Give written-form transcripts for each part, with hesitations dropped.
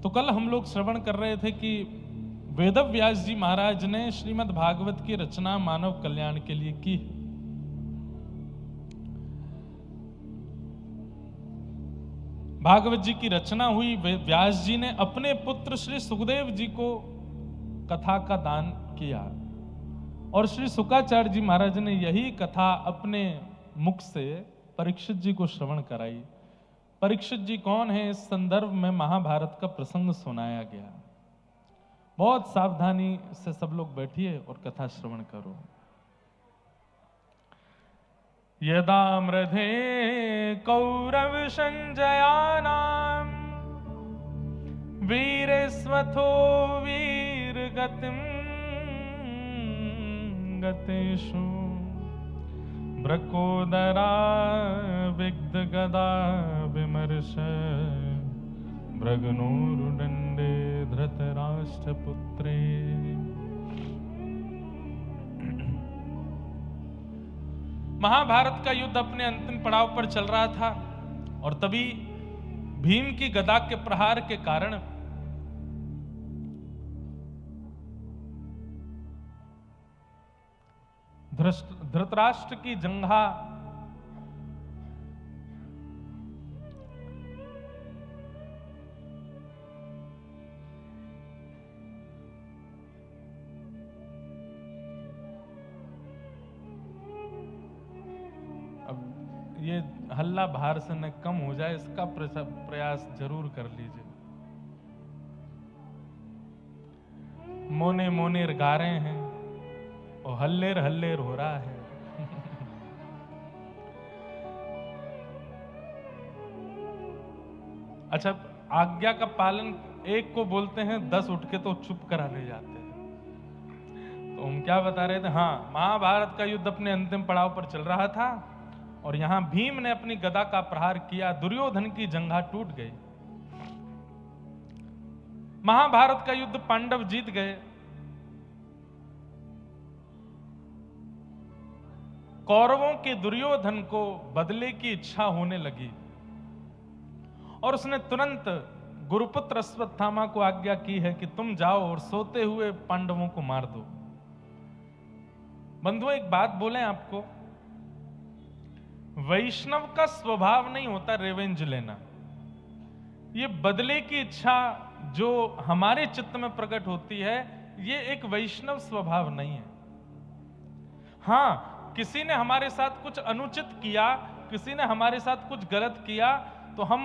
तो कल हम लोग श्रवण कर रहे थे कि वेदव्यास जी महाराज ने श्रीमद् भागवत की रचना मानव कल्याण के लिए की। भागवत जी की रचना हुई, व्यास जी ने अपने पुत्र श्री सुखदेव जी को कथा का दान किया और श्री शुकाचार्य जी महाराज ने यही कथा अपने मुख से परीक्षित जी को श्रवण कराई। परीक्षित जी कौन है? इस संदर्भ में महाभारत का प्रसंग सुनाया गया। बहुत सावधानी से सब लोग बैठिए और कथा श्रवण करो। यदा मृधे कौरव संजयानां वीरस्वथो वीरगतिं गतेषु ब्रकोदरा विग्धगदा विमर्श भृगनोरुदण्डे धृतराष्ट्रपुत्रे। महाभारत का युद्ध अपने अंतिम पड़ाव पर चल रहा था और तभी भीम की गदा के प्रहार के कारण धृतराष्ट्र की जंघा ये हल्ला बाहर से न कम हो जाए, इसका प्रयास जरूर कर लीजिए। मोने मोनेर गा रहे हैं और हल्लेर हल्लेर हो रहा है। अच्छा, आज्ञा का पालन एक को बोलते हैं, 10 उठ के तो चुप कराने जाते हैं। तो हम क्या बता रहे थे? हाँ, महाभारत का युद्ध अपने अंतिम पड़ाव पर चल रहा था और यहां भीम ने अपनी गदा का प्रहार किया, दुर्योधन की जंघा टूट गई। महाभारत का युद्ध पांडव जीत गए। कौरवों के दुर्योधन को बदले की इच्छा होने लगी और उसने तुरंत गुरुपुत्र अश्वत्थामा को आज्ञा की है कि तुम जाओ और सोते हुए पांडवों को मार दो। बंधुओं, एक बात बोलें आपको, वैष्णव का स्वभाव नहीं होता रिवेंज लेना। ये बदले की इच्छा जो हमारे चित्त में प्रकट होती है, ये एक वैष्णव स्वभाव नहीं है। हाँ, किसी ने हमारे साथ कुछ अनुचित किया, किसी ने हमारे साथ कुछ गलत किया, तो हम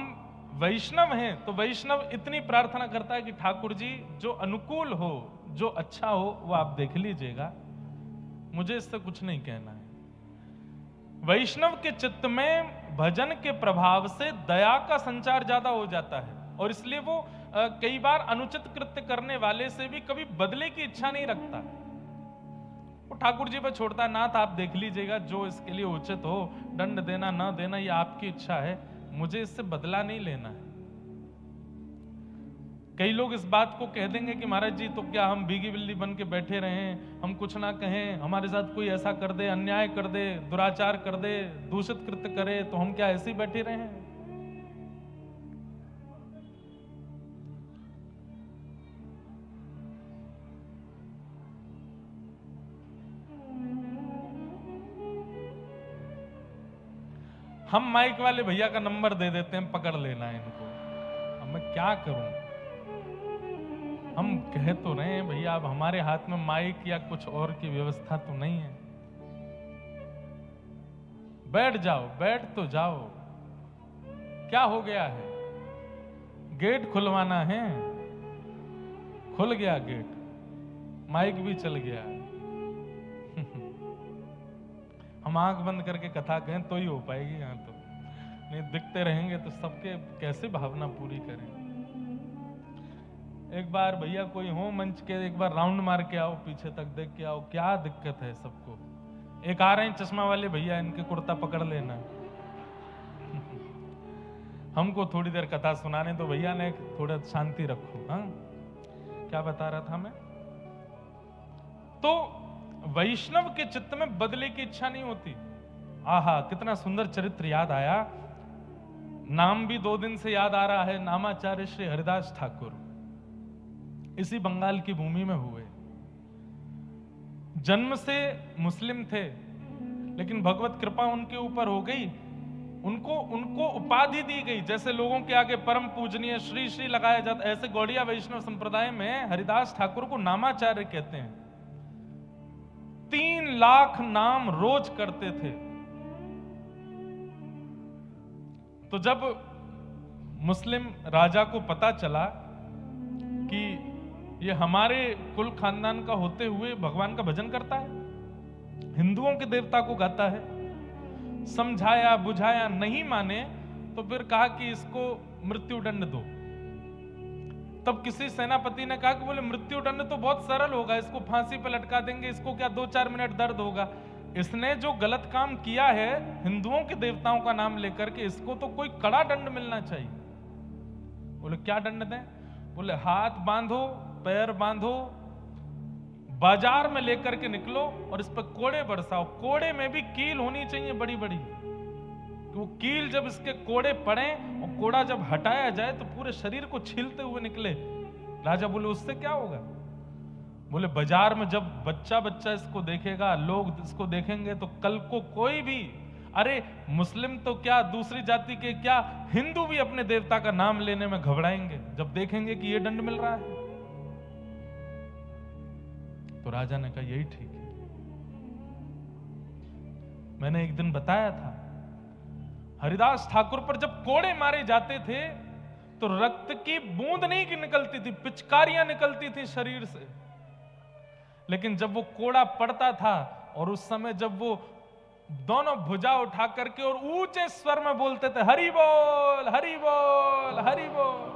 वैष्णव हैं तो वैष्णव इतनी प्रार्थना करता है कि ठाकुर जी जो अनुकूल हो, जो अच्छा हो, वो आप देख लीजिएगा, मुझे इससे कुछ नहीं कहना है। वैष्णव के चित्त में भजन के प्रभाव से दया का संचार ज्यादा हो जाता है और इसलिए वो कई बार अनुचित कृत्य करने वाले से भी कभी बदले की इच्छा नहीं रखता। वो ठाकुर जी पर छोड़ता है, नाथ आप देख लीजिएगा, जो इसके लिए उचित हो, दंड देना ना देना ये आपकी इच्छा है, मुझे इससे बदला नहीं लेना है। कई लोग इस बात को कह देंगे कि महाराज जी तो क्या हम भीगी बिल्ली बन के बैठे रहें, हम कुछ ना कहें, हमारे साथ कोई ऐसा कर दे, अन्याय कर दे, दुराचार कर दे, दूषित कृत्य करे, तो हम क्या ऐसे ही बैठे रहें? हम माइक वाले भैया का नंबर दे देते हैं, पकड़ लेना है इनको। अब मैं क्या करूं? हम कह तो रहे हैं भैया, अब हमारे हाथ में माइक या कुछ और की व्यवस्था तो नहीं है। बैठ जाओ, बैठ तो जाओ, क्या हो गया है? गेट खुलवाना है, खुल गया गेट, माइक भी चल गया। हम आंख बंद करके कथा कहें तो ही हो पाएगी, यहां तो नहीं दिखते रहेंगे तो सबके कैसे भावना पूरी करें। एक बार भैया कोई हो मंच के, एक बार राउंड मार के आओ, पीछे तक देख के आओ, क्या दिक्कत है सबको। एक आ रहे हैं चश्मा वाले भैया, इनके कुर्ता पकड़ लेना। हमको थोड़ी देर कथा सुनाने तो भैया ने थोड़ा शांति रखो। हाँ, क्या बता रहा था मैं? तो वैष्णव के चित्त में बदले की इच्छा नहीं होती। आहा, कितना सुंदर चरित्र याद आया। नाम भी 2 दिन से याद आ रहा है, नामाचार्य श्री हरिदास ठाकुर, इसी बंगाल की भूमि में हुए। जन्म से मुस्लिम थे, लेकिन भगवत कृपा उनके ऊपर हो गई, उनको उपाधि दी गई। जैसे लोगों के आगे परम पूजनीय श्री श्री लगाया जाता, ऐसे गौड़िया वैष्णव संप्रदाय में हरिदास ठाकुर को नामाचार्य कहते हैं। 3 लाख नाम रोज करते थे। तो जब मुस्लिम राजा को पता चला कि ये हमारे कुल खानदान का होते हुए भगवान का भजन करता है, हिंदुओं के देवता को गाता है, समझाया बुझाया, नहीं माने तो फिर कहा कि इसको मृत्यु दंड दो। तब किसी सेनापति ने कहा कि बोले मृत्यु दंड तो बहुत सरल होगा, इसको फांसी पे लटका देंगे, इसको क्या 2-4 मिनट दर्द होगा। इसने जो गलत काम किया है हिंदुओं के देवताओं का नाम लेकर के, इसको तो कोई कड़ा दंड मिलना चाहिए। बोले क्या दंड दें? बोले हाथ बांधो, पैर बांधो, बाजार में लेकर के निकलो और इस पर कोड़े बरसाओ। कोड़े में भी कील होनी चाहिए बड़ी बड़ी, वो कील जब इसके कोड़े पड़े और कोड़ा जब हटाया जाए तो पूरे शरीर को छीलते हुए निकले। राजा बोले उससे क्या होगा? बोले बाजार में जब बच्चा बच्चा इसको देखेगा, लोग इसको देखेंगे तो कल को कोई भी, अरे मुस्लिम तो क्या, दूसरी जाति के क्या, हिंदू भी अपने देवता का नाम लेने में घबराएंगे जब देखेंगे कि ये दंड मिल रहा है। तो राजा ने कहा यही ठीक है। मैंने एक दिन बताया था, हरिदास ठाकुर पर जब कोड़े मारे जाते थे तो रक्त की बूंद नहीं निकलती थी, पिचकारियां निकलती थी शरीर से। लेकिन जब वो कोड़ा पड़ता था और उस समय जब वो दोनों भुजा उठा करके और ऊंचे स्वर में बोलते थे हरि बोल हरि बोल हरि बोल,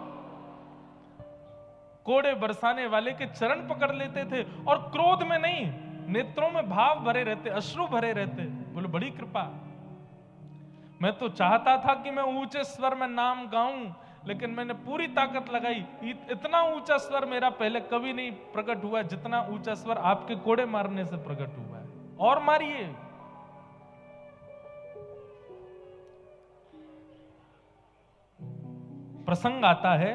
कोड़े बरसाने वाले के चरण पकड़ लेते थे और क्रोध में नहीं, नेत्रों में भाव भरे रहते, अश्रु भरे रहते। बोले बड़ी कृपा। मैं तो चाहता था कि मैं ऊंचे स्वर में नाम गाऊं, लेकिन मैंने पूरी ताकत लगाई, इतना ऊंचा स्वर मेरा पहले कभी नहीं प्रकट हुआ जितना ऊंचा स्वर आपके कोड़े मारने से प्रकट हुआ है, और मारिए। प्रसंग आता है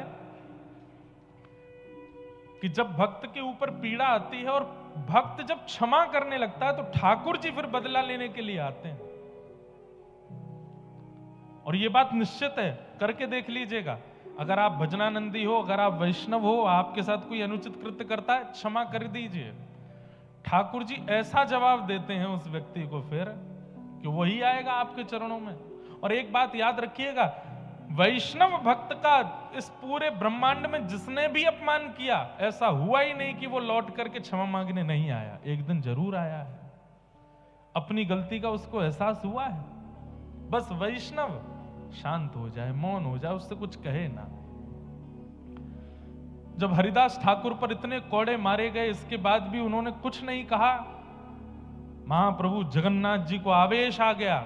कि जब भक्त के ऊपर पीड़ा आती है और भक्त जब क्षमा करने लगता है तो ठाकुर जी फिर बदला लेने के लिए आते हैं। और यह बात निश्चित है, करके देख लीजिएगा। अगर आप भजनानंदी हो, अगर आप वैष्णव हो, आपके साथ कोई अनुचित कृत्य करता है, क्षमा कर दीजिए। ठाकुर जी ऐसा जवाब देते हैं उस व्यक्ति को फिर कि वही आएगा आपके चरणों में। और एक बात याद रखिएगा, वैष्णव भक्त का इस पूरे ब्रह्मांड में जिसने भी अपमान किया, ऐसा हुआ ही नहीं कि वो लौट करके क्षमा मांगने नहीं आया। एक दिन जरूर आया है, अपनी गलती का उसको एहसास हुआ है। बस वैष्णव शांत हो जाए, मौन हो जाए, उससे कुछ कहे ना। जब हरिदास ठाकुर पर इतने कोड़े मारे गए, इसके बाद भी उन्होंने कुछ नहीं कहा। महाप्रभु जगन्नाथ जी को आवेश आ गया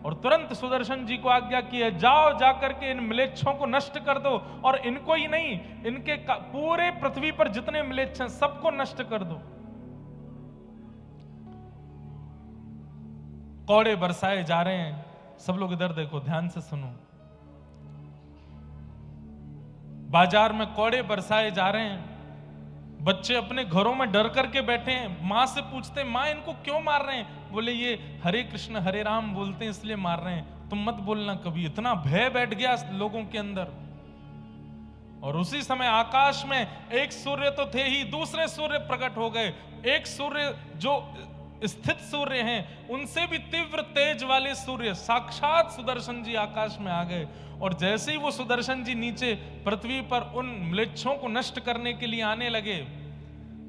और तुरंत सुदर्शन जी को आज्ञा की है, जाओ जाकर के इन म्लेच्छों को नष्ट कर दो, और इनको ही नहीं, इनके पूरे पृथ्वी पर जितने म्लेच्छ हैं सबको नष्ट कर दो। कोड़े बरसाए जा रहे हैं। सब लोग इधर देखो, ध्यान से सुनो। बाजार में कोड़े बरसाए जा रहे हैं। बच्चे अपने घरों में डर करके बैठे हैं। मां से पूछते हैं, मां इनको क्यों मार रहे हैं? बोले ये हरे कृष्ण हरे राम बोलते हैं इसलिए मार रहे हैं, तुम मत बोलना कभी। इतना भय बैठ गया लोगों के अंदर। और उसी समय आकाश में एक सूर्य तो थे ही, दूसरे सूर्य प्रकट हो गए। एक सूर्य जो स्थित सूर्य हैं, उनसे भी तीव्र तेज वाले सूर्य साक्षात सुदर्शन जी आकाश में आ गए। और जैसे ही वो सुदर्शन जी नीचे पृथ्वी पर उन म्लेच्छों को नष्ट करने के लिए आने लगे,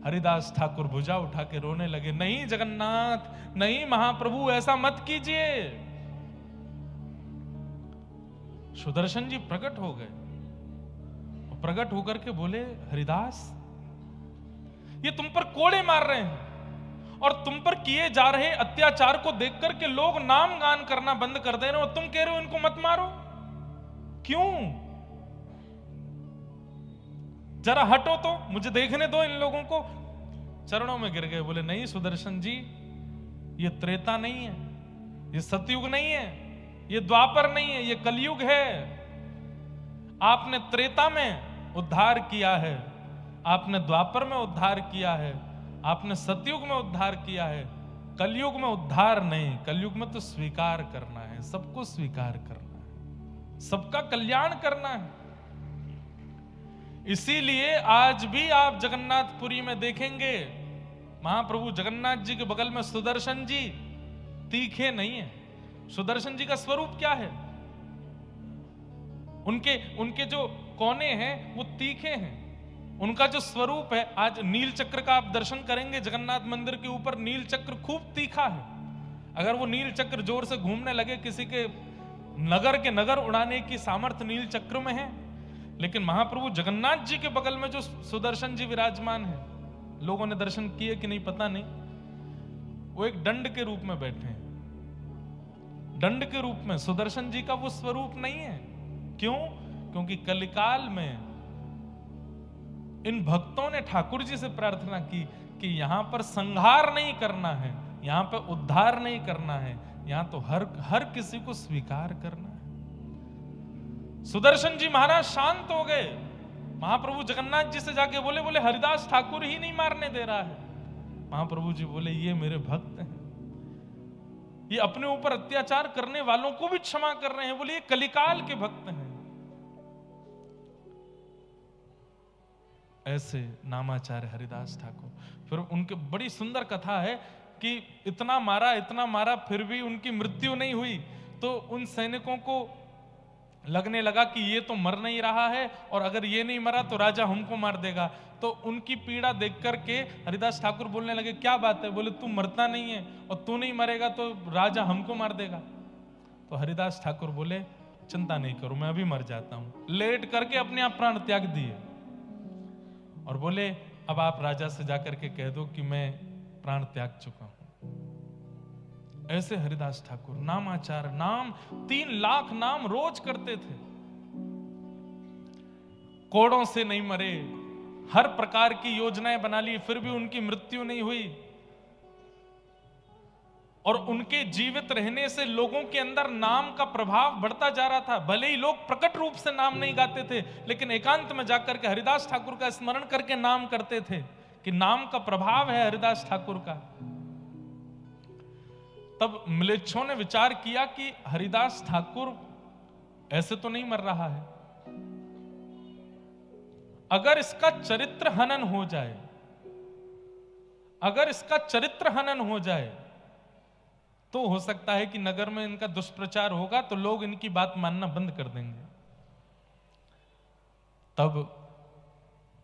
हरिदास ठाकुर भुजा उठा के रोने लगे, नहीं जगन्नाथ, नहीं महाप्रभु, ऐसा मत कीजिए। सुदर्शन जी प्रकट हो गए, प्रकट होकर के बोले, हरिदास ये तुम पर कोड़े मार रहे हैं और तुम पर किए जा रहे अत्याचार को देख करके लोग नाम गान करना बंद कर दे रहे हो, तुम कह रहे हो इनको मत मारो, क्यों? जरा हटो तो, मुझे देखने दो इन लोगों को। चरणों में गिर गए, बोले नहीं सुदर्शन जी, ये त्रेता नहीं है, ये सतयुग नहीं है, ये द्वापर नहीं है, ये कलयुग है। आपने त्रेता में उद्धार किया है, आपने द्वापर में उद्धार किया है, आपने सतयुग में उद्धार किया है। कलयुग में उद्धार नहीं, कलयुग में तो स्वीकार करना है, सबको स्वीकार करना है, सबका कल्याण करना है। इसीलिए आज भी आप जगन्नाथपुरी में देखेंगे महाप्रभु जगन्नाथ जी के बगल में सुदर्शन जी तीखे नहीं है। सुदर्शन जी का स्वरूप क्या है? उनके जो कोने हैं वो तीखे हैं। उनका जो स्वरूप है, आज नील चक्र का आप दर्शन करेंगे जगन्नाथ मंदिर के ऊपर, नील चक्र खूब तीखा है। अगर वो नील चक्र जोर से घूमने लगे, किसी के नगर के नगर उड़ाने की सामर्थ्य नील चक्र में है। लेकिन महाप्रभु जगन्नाथ जी के बगल में जो सुदर्शन जी विराजमान है, लोगों ने दर्शन किए कि नहीं पता नहीं, वो एक दंड के रूप में बैठे हैं, दंड के रूप में। सुदर्शन जी का वो स्वरूप नहीं है। क्यों? क्योंकि कलिकाल में इन भक्तों ने ठाकुर जी से प्रार्थना की कि यहां पर संहार नहीं करना है, यहां पर उद्धार नहीं करना है, यहां तो हर किसी को स्वीकार करना है। सुदर्शन जी महाराज शांत हो गए। महाप्रभु जगन्नाथ जी से जाके बोले हरिदास ठाकुर ही नहीं मारने दे रहा है। महाप्रभु जी बोले ये मेरे भक्त हैं, ये अपने ऊपर अत्याचार करने वालों को भी क्षमा कर रहे हैं। बोले ये कलिकाल के भक्त हैं। ऐसे नामाचार्य हरिदास ठाकुर। फिर उनके बड़ी सुंदर कथा है कि इतना मारा फिर भी उनकी मृत्यु नहीं हुई। तो उन सैनिकों को लगने लगा कि ये तो मर नहीं रहा है, और अगर ये नहीं मरा तो राजा हमको मार देगा। तो उनकी पीड़ा देख करके हरिदास ठाकुर बोलने लगे क्या बात है? बोले तू मरता नहीं है और तू नहीं मरेगा तो राजा हमको मार देगा। तो हरिदास ठाकुर बोले चिंता नहीं करो, मैं अभी मर जाता हूं। लेट करके अपने आप प्राण त्याग दिए और बोले अब आप राजा से जाकर के कह दो कि मैं प्राण त्याग चुका हूं। ऐसे हरिदास ठाकुर नामाचार, नाम 3 लाख नाम रोज करते थे। कोड़ों से नहीं मरे, हर प्रकार की योजनाएं बना ली, फिर भी उनकी मृत्यु नहीं हुई। और उनके जीवित रहने से लोगों के अंदर नाम का प्रभाव बढ़ता जा रहा था। भले ही लोग प्रकट रूप से नाम नहीं गाते थे, लेकिन एकांत में जाकर के हरिदास ठाकुर का स्मरण करके नाम करते थे कि नाम का प्रभाव है हरिदास ठाकुर का। तब म्लेच्छों ने विचार किया कि हरिदास ठाकुर ऐसे तो नहीं मर रहा है, अगर इसका चरित्र हनन हो जाए, अगर इसका चरित्र हनन हो जाए तो हो सकता है कि नगर में इनका दुष्प्रचार होगा तो लोग इनकी बात मानना बंद कर देंगे। तब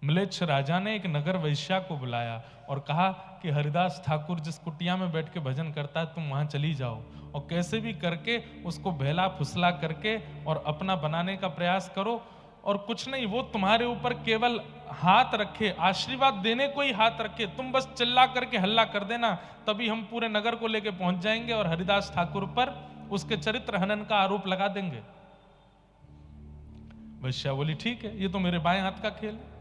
म्लेच्छ राजा ने एक नगर वैश्या को बुलाया और कहा कि हरिदास ठाकुर जिस कुटिया में बैठ के भजन करता है तुम वहां चली जाओ और कैसे भी करके उसको बहला फुसला करके और अपना बनाने का प्रयास करो। और कुछ नहीं, वो तुम्हारे ऊपर केवल हाथ रखे, आशीर्वाद देने को ही हाथ रखे, तुम बस चिल्ला करके हल्ला कर देना, तभी हम पूरे नगर को लेके पहुंच जाएंगे और हरिदास ठाकुर पर उसके चरित्र हनन का आरोप लगा देंगे। वैश्या बोली ठीक है, ये तो मेरे बाएं हाथ का खेल है।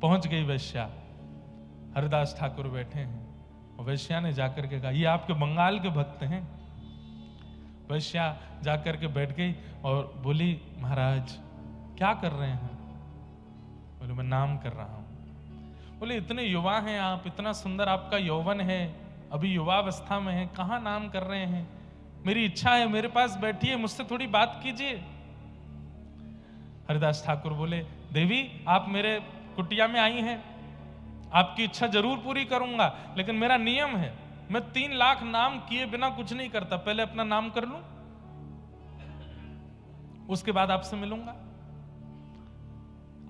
पहुंच गई वैश्या, हरिदास ठाकुर बैठे हैं और वैश्या ने जाकर के कहा ये आपके बंगाल के भक्त हैं। वैश्या जाकर के बैठ गई और बोली महाराज क्या कर रहे हैं? बोले मैं नाम कर रहा हूं। बोले इतने युवा हैं आप, इतना सुंदर आपका यौवन है, अभी युवावस्था में है, कहां नाम कर रहे हैं? मेरी इच्छा है, मेरे पास बैठिए, मुझसे थोड़ी बात कीजिए। हरिदास ठाकुर बोले देवी आप मेरे कुटिया में आई हैं, आपकी इच्छा जरूर पूरी करूंगा, लेकिन मेरा नियम है मैं 3 लाख नाम किए बिना कुछ नहीं करता। पहले अपना नाम कर लूं, उसके बाद आपसे मिलूंगा।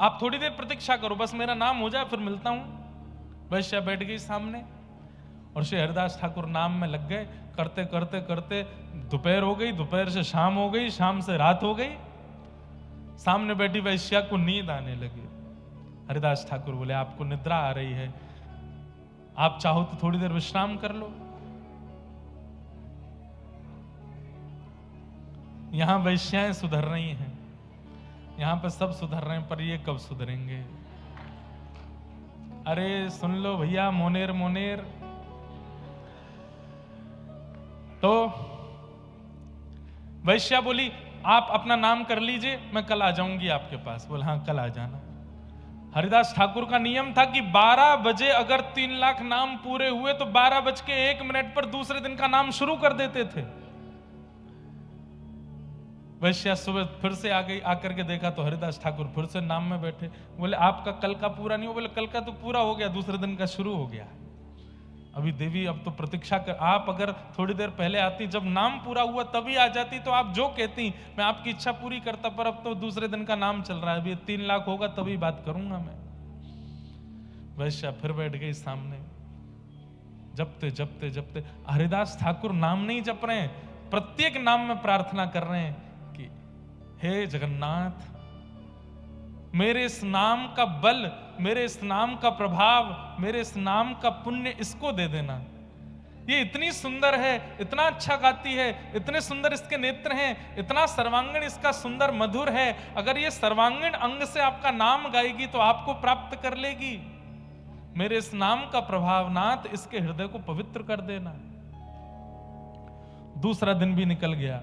आप थोड़ी देर प्रतीक्षा करो, बस मेरा नाम हो जाए फिर मिलता हूं। वैश्या बैठ गई सामने और श्री हरिदास ठाकुर नाम में लग गए। करते करते करते दोपहर हो गई, दोपहर से शाम हो गई, शाम से रात हो गई। सामने बैठी वैश्या को नींद आने लगी। हरिदास ठाकुर बोले आपको निद्रा आ रही है, आप चाहो तो थोड़ी देर विश्राम कर लो। यहां वैश्याएं सुधर रही हैं, यहां पर सब सुधर रहे हैं, पर ये कब सुधरेंगे? अरे सुन लो भैया, मोनेर मोनेर। तो वैश्या बोली आप अपना नाम कर लीजिए, मैं कल आ जाऊंगी आपके पास। बोले हाँ कल आ जाना। हरिदास ठाकुर का नियम था कि 12 बजे अगर 3 लाख नाम पूरे हुए तो 12:01 पर दूसरे दिन का नाम शुरू कर देते थे। वैश्या सुबह फिर से आ गई, आकर के देखा तो हरिदास ठाकुर फिर से नाम में बैठे। बोले आपका कल का पूरा नहीं हो। बोले कल का तो पूरा हो गया, दूसरे दिन का शुरू हो गया। अभी देवी अब तो प्रतीक्षा कर, आप अगर थोड़ी देर पहले आती, जब नाम पूरा हुआ तभी आ जाती तो आप जो कहती मैं आपकी इच्छा पूरी करता, पर अब तो दूसरे दिन का नाम चल रहा है, अभी 3 लाख होगा तभी बात करूंगा मैं। वैश्या फिर बैठ गई सामने, जपते जपते जपते। हरिदास ठाकुर नाम नहीं जप रहे हैं, प्रत्येक नाम में प्रार्थना कर रहे हैं कि हे जगन्नाथ, मेरे इस नाम का बल, मेरे इस नाम का प्रभाव, मेरे इस नाम का पुण्य इसको दे देना। ये इतनी सुंदर है, इतना अच्छा गाती है, इतने सुंदर इसके नेत्र हैं, इतना सर्वांगीण इसका सुंदर मधुर है। अगर ये सर्वांगीण अंग से आपका नाम गाएगी तो आपको प्राप्त कर लेगी। मेरे इस नाम का प्रभाव नाथ इसके हृदय को पवित्र कर देना। दूसरा दिन भी निकल गया।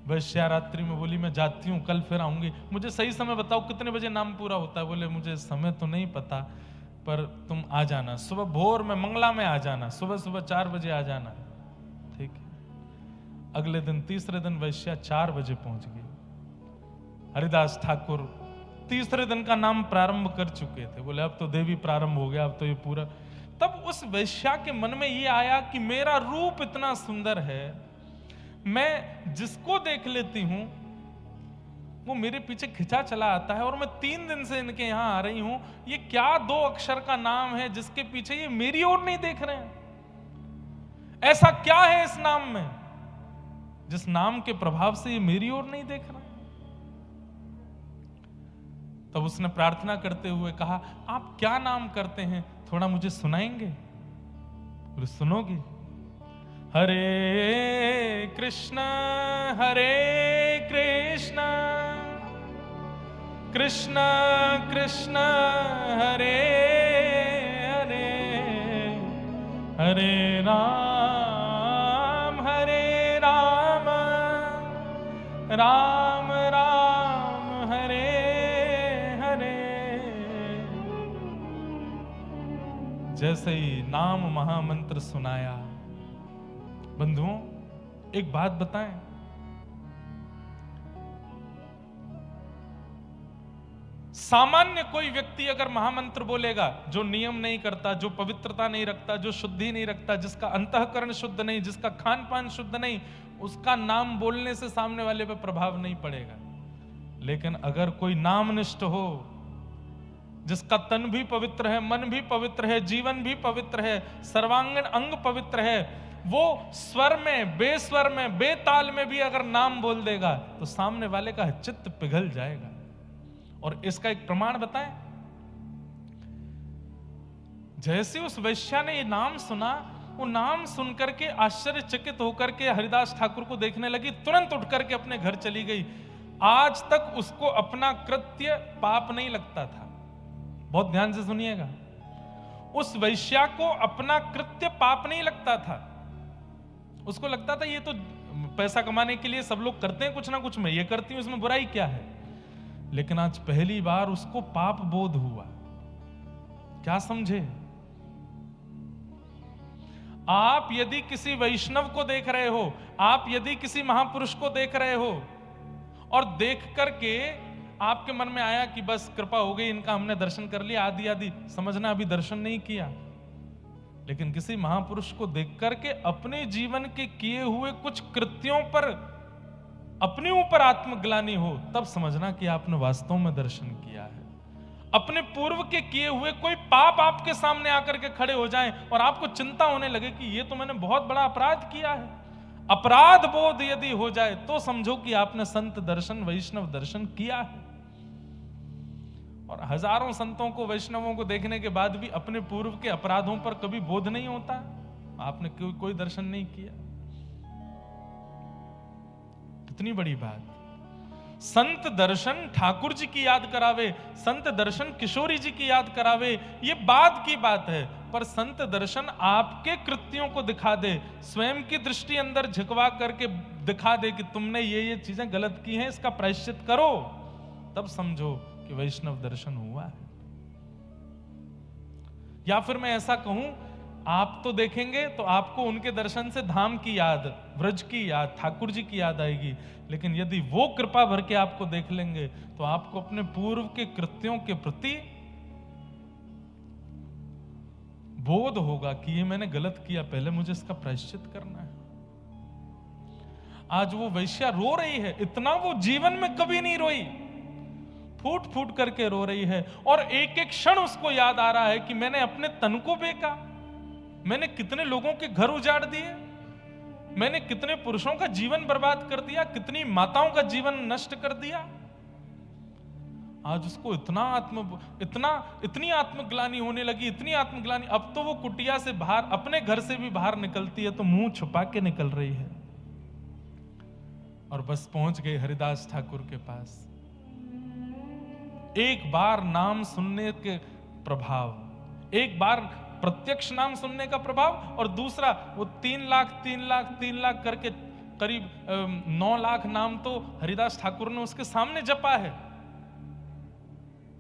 वैश्या रात्रि में बोली मैं जाती हूं, कल फिर आऊंगी। मुझे सही समय बताओ कितने बजे नाम पूरा होता है। बोले मुझे समय तो नहीं पता, पर तुम आ जाना सुबह भोर में, मंगला में आ जाना, सुबह सुबह 4 बजे आ जाना। ठीक है। अगले दिन तीसरे दिन वैश्या 4 बजे पहुंच गई। हरिदास ठाकुर तीसरे दिन का नाम प्रारंभ कर चुके थे। बोले अब तो देवी प्रारंभ हो गया, अब तो ये पूरा। तब उस वैश्या के मन में ये आया कि मेरा रूप इतना सुंदर है, मैं जिसको देख लेती हूं वो मेरे पीछे खिंचा चला आता है, और मैं 3 दिन से इनके यहां आ रही हूं। ये क्या 2 अक्षर का नाम है जिसके पीछे ये मेरी ओर नहीं देख रहे हैं? ऐसा क्या है इस नाम में जिस नाम के प्रभाव से ये मेरी ओर नहीं देख रहे हैं? तब उसने प्रार्थना करते हुए कहा आप क्या नाम करते हैं, थोड़ा मुझे सुनाएंगे? बोले सुनोगी? हरे कृष्ण कृष्ण कृष्ण हरे हरे, हरे राम राम राम हरे हरे। जैसे ही नाम महामंत्र सुनाया, बंधुओं एक बात बताएं, सामान्य कोई व्यक्ति अगर महामंत्र बोलेगा, जो नियम नहीं करता, जो पवित्रता नहीं रखता, जो शुद्धि नहीं रखता, जिसका अंतःकरण शुद्ध नहीं, जिसका खान पान शुद्ध नहीं, उसका नाम बोलने से सामने वाले पे प्रभाव नहीं पड़ेगा। लेकिन अगर कोई नामनिष्ठ हो, जिसका तन भी पवित्र है, मन भी पवित्र है, जीवन भी पवित्र है, सर्वांगीण अंग पवित्र है, वो स्वर में, बेस्वर में, बेताल में भी अगर नाम बोल देगा तो सामने वाले का चित्त पिघल जाएगा। और इसका एक प्रमाण बताएं, जैसे उस वैश्या ने ये नाम सुना, वो नाम सुनकर के आश्चर्यचकित होकर के हरिदास ठाकुर को देखने लगी, तुरंत उठ करके अपने घर चली गई। आज तक उसको अपना कृत्य पाप नहीं लगता था। बहुत ध्यान से सुनिएगा, उस वैश्या को अपना कृत्य पाप नहीं लगता था। उसको लगता था ये तो पैसा कमाने के लिए सब लोग करते हैं कुछ ना कुछ, मैं ये करती हूं, इसमें बुराई क्या है। लेकिन आज पहली बार उसको पाप बोध हुआ। क्या समझे? आप यदि किसी वैष्णव को देख रहे हो, आप यदि किसी महापुरुष को देख रहे हो और देख करके आपके मन में आया कि बस कृपा हो गई, इनका हमने दर्शन कर लिया, आदि आदि, समझना अभी दर्शन नहीं किया। लेकिन किसी महापुरुष को देख करके अपने जीवन के किए हुए कुछ कृत्यों पर अपने ऊपर आत्मग्लानि हो, तब समझना कि आपने वास्तव में दर्शन किया है। अपने पूर्व के किए हुए कोई पाप आपके सामने आकर के खड़े हो जाएं और आपको चिंता होने लगे कि ये तो मैंने बहुत बड़ा अपराध किया है, अपराध बोध यदि हो जाए तो समझो कि आपने संत दर्शन, वैष्णव दर्शन किया है। और हजारों संतों को, वैष्णवों को देखने के बाद भी अपने पूर्व के अपराधों पर कभी बोध नहीं होता। आपने कोई दर्शन नहीं किया। कितनी बड़ी बात। संत दर्शन ठाकुर जी की याद करावे, संत दर्शन किशोरी जी की याद करावे, ये बाद की बात है, पर संत दर्शन आपके कृत्यों को दिखा दे, स्वयं की दृष्टि अंदर झुकवा करके दिखा दे कि तुमने ये चीजें गलत की हैं, इसका प्रायश्चित करो, तब समझो कि वैष्णव दर्शन हुआ है। या फिर मैं ऐसा कहूं, आप तो देखेंगे तो आपको उनके दर्शन से धाम की याद, व्रज की याद, ठाकुर जी की याद आएगी, लेकिन यदि वो कृपा भर के आपको देख लेंगे तो आपको अपने पूर्व के कृत्यों के प्रति बोध होगा कि ये मैंने गलत किया, पहले मुझे इसका प्रायश्चित करना है। आज वो वैश्या रो रही है, इतना वो जीवन में कभी नहीं रोई, फूट फूट करके रो रही है, और एक एक क्षण उसको याद आ रहा है कि मैंने अपने तन को बेचा, मैंने कितने लोगों के घर उजाड़ दिए, मैंने कितने पुरुषों का जीवन बर्बाद कर दिया, कितनी माताओं का जीवन नष्ट कर दिया। आज उसको इतनी आत्मग्लानि होने लगी, इतनी आत्मग्लानि, अब तो वो कुटिया से बाहर, अपने घर से भी बाहर निकलती है तो मुंह छुपा के निकल रही है। और बस पहुंच गई हरिदास ठाकुर के पास। एक बार नाम सुनने के प्रभाव, एक बार प्रत्यक्ष नाम सुनने का प्रभाव, और दूसरा वो 3 लाख करके करीब 9 लाख नाम तो हरिदास ठाकुर ने उसके सामने जपा है।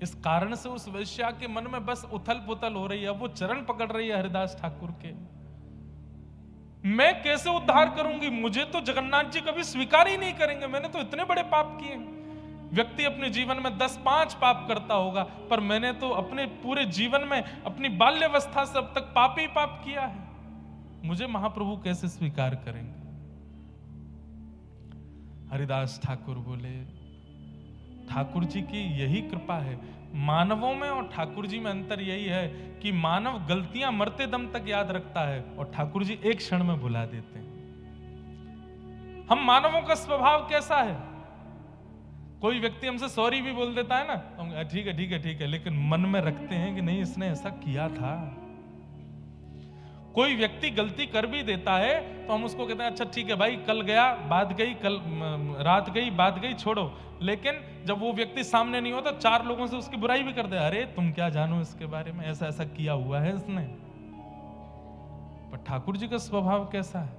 इस कारण से उस वैश्या के मन में बस उथल पुथल हो रही है, वो चरण पकड़ रही है हरिदास ठाकुर के। मैं कैसे उद्धार करूंगी, मुझे तो जगन्नाथ जी कभी स्वीकार ही नहीं करेंगे, मैंने तो इतने बड़े पाप किए। व्यक्ति अपने जीवन में 10-5 पाप करता होगा, पर मैंने तो अपने पूरे जीवन में, अपनी बाल्यावस्था से अब तक पाप ही पाप किया है, मुझे महाप्रभु कैसे स्वीकार करेंगे। हरिदास ठाकुर बोले, ठाकुर जी की यही कृपा है, मानवों में और ठाकुर जी में अंतर यही है कि मानव गलतियां मरते दम तक याद रखता है और ठाकुर जी एक क्षण में भुला देते हैं। हम मानवों का स्वभाव कैसा है, कोई व्यक्ति हमसे सॉरी भी बोल देता है ना, हम ठीक है ठीक है ठीक है, लेकिन मन में रखते हैं कि नहीं इसने ऐसा किया था। कोई व्यक्ति गलती कर भी देता है तो हम उसको कहते हैं अच्छा ठीक है भाई, कल गया बात गई, कल रात गई बात गई, छोड़ो। लेकिन जब वो व्यक्ति सामने नहीं होता, 4 लोगों से उसकी बुराई भी कर दे, अरे तुम क्या जानो इसके बारे में, ऐसा ऐसा किया हुआ है इसने। पर ठाकुर जी का स्वभाव कैसा है,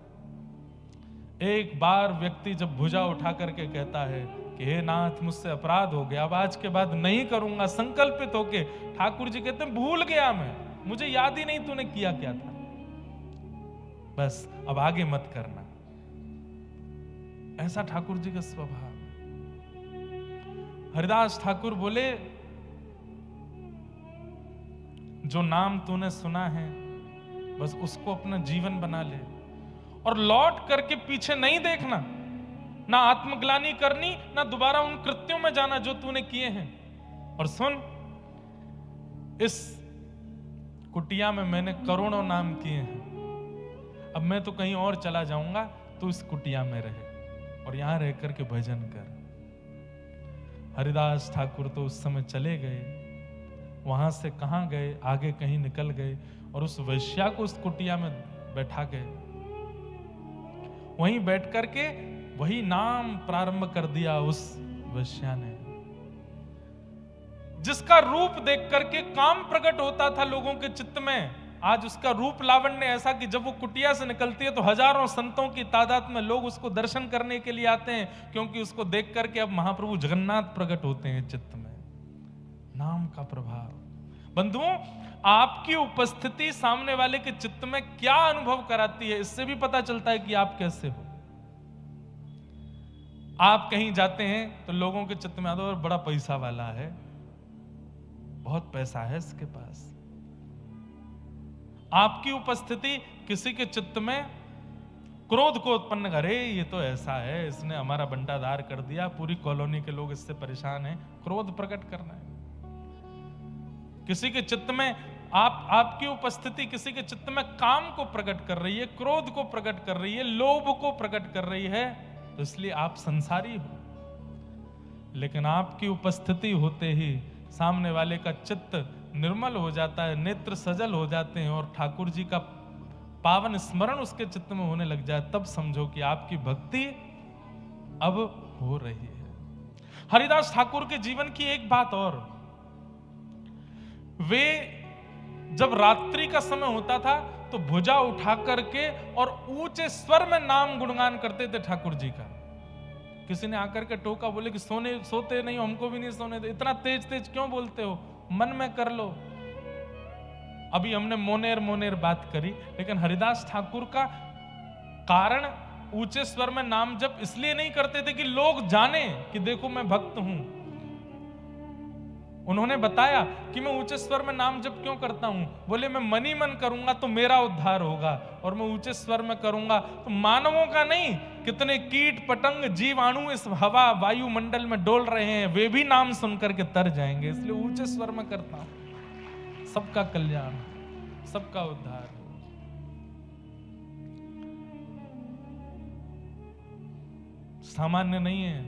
एक बार व्यक्ति जब भुजा उठा करके कहता है कि हे नाथ मुझसे अपराध हो गया, अब आज के बाद नहीं करूंगा, संकल्पित होके, ठाकुर जी कहते हैं भूल गया मैं, मुझे याद ही नहीं तूने किया क्या था, बस अब आगे मत करना। ऐसा ठाकुर जी का स्वभाव। हरिदास ठाकुर बोले, जो नाम तूने सुना है बस उसको अपना जीवन बना ले, और लौट करके पीछे नहीं देखना, ना आत्मग्लानि करनी, ना दोबारा उन कृत्यों में जाना जो तूने किए हैं। और सुन, इस कुटिया में मैंने करोड़ों नाम किए हैं, अब मैं तो कहीं और चला जाऊंगा, तू इस कुटिया में रहे और यहां रह करके भजन कर। हरिदास ठाकुर तो उस समय चले गए, वहां से कहां गए, आगे कहीं निकल गए और उस वैश्या को उस कुटिया में बैठा गए। वहीं बैठ करके वही नाम प्रारंभ कर दिया उस वैश्या ने, जिसका रूप देख करके काम प्रकट होता था लोगों के चित्त में। आज उसका रूप लावण्य ऐसा कि जब वो कुटिया से निकलती है तो हजारों संतों की तादाद में लोग उसको दर्शन करने के लिए आते हैं, क्योंकि उसको देख करके अब महाप्रभु जगन्नाथ प्रकट होते हैं चित्त में। नाम का प्रभाव। बंधुओं, आपकी उपस्थिति सामने वाले के चित्त में क्या अनुभव कराती है, इससे भी पता चलता है कि आप कैसे हो। आप कहीं जाते हैं तो लोगों के चित्त में आता है बड़ा पैसा वाला है, बहुत पैसा है इसके पास। आपकी उपस्थिति किसी के चित्त में क्रोध को उत्पन्न करे, ये तो ऐसा है, इसने हमारा बंटाधार कर दिया, पूरी कॉलोनी के लोग इससे परेशान हैं, क्रोध प्रकट करना है। किसी के चित्त में आपकी उपस्थिति किसी के चित्त में काम को प्रकट कर रही है, क्रोध को प्रकट कर रही है, लोभ को प्रकट कर रही है, तो इसलिए आप संसारी हो। लेकिन आपकी उपस्थिति होते ही सामने वाले का चित्त निर्मल हो जाता है, नेत्र सजल हो जाते हैं और ठाकुर जी का पावन स्मरण उसके चित्त में होने लग जाए, तब समझो कि आपकी भक्ति अब हो रही है। हरिदास ठाकुर के जीवन की एक बात और, वे जब रात्रि का समय होता था तो भुजा उठा करके और ऊंचे स्वर में नाम गुणगान करते थे ठाकुर जी का। किसी ने आकर के टोका, बोले कि सोते नहीं हो, हमको भी नहीं सोने दे, इतना तेज तेज क्यों बोलते हो, मन में कर लो। अभी हमने मोनेर मोनेर बात करी, लेकिन हरिदास ठाकुर का कारण ऊंचे स्वर में नाम जप इसलिए नहीं करते थे कि लोग जाने कि देखो मैं भक्त हूं। उन्होंने बताया कि मैं ऊंचे स्वर में नाम जप क्यों करता हूं, बोले मैं मन ही मन करूंगा तो मेरा उद्धार होगा, और मैं ऊंचे स्वर में करूंगा तो मानवों का नहीं, कितने कीट पतंग जीवाणु इस हवा वायुमंडल में डोल रहे हैं, वे भी नाम सुनकर के तर जाएंगे, इसलिए ऊंचे स्वर में करता हूं। सबका कल्याण, सबका उद्धार। सामान्य नहीं है,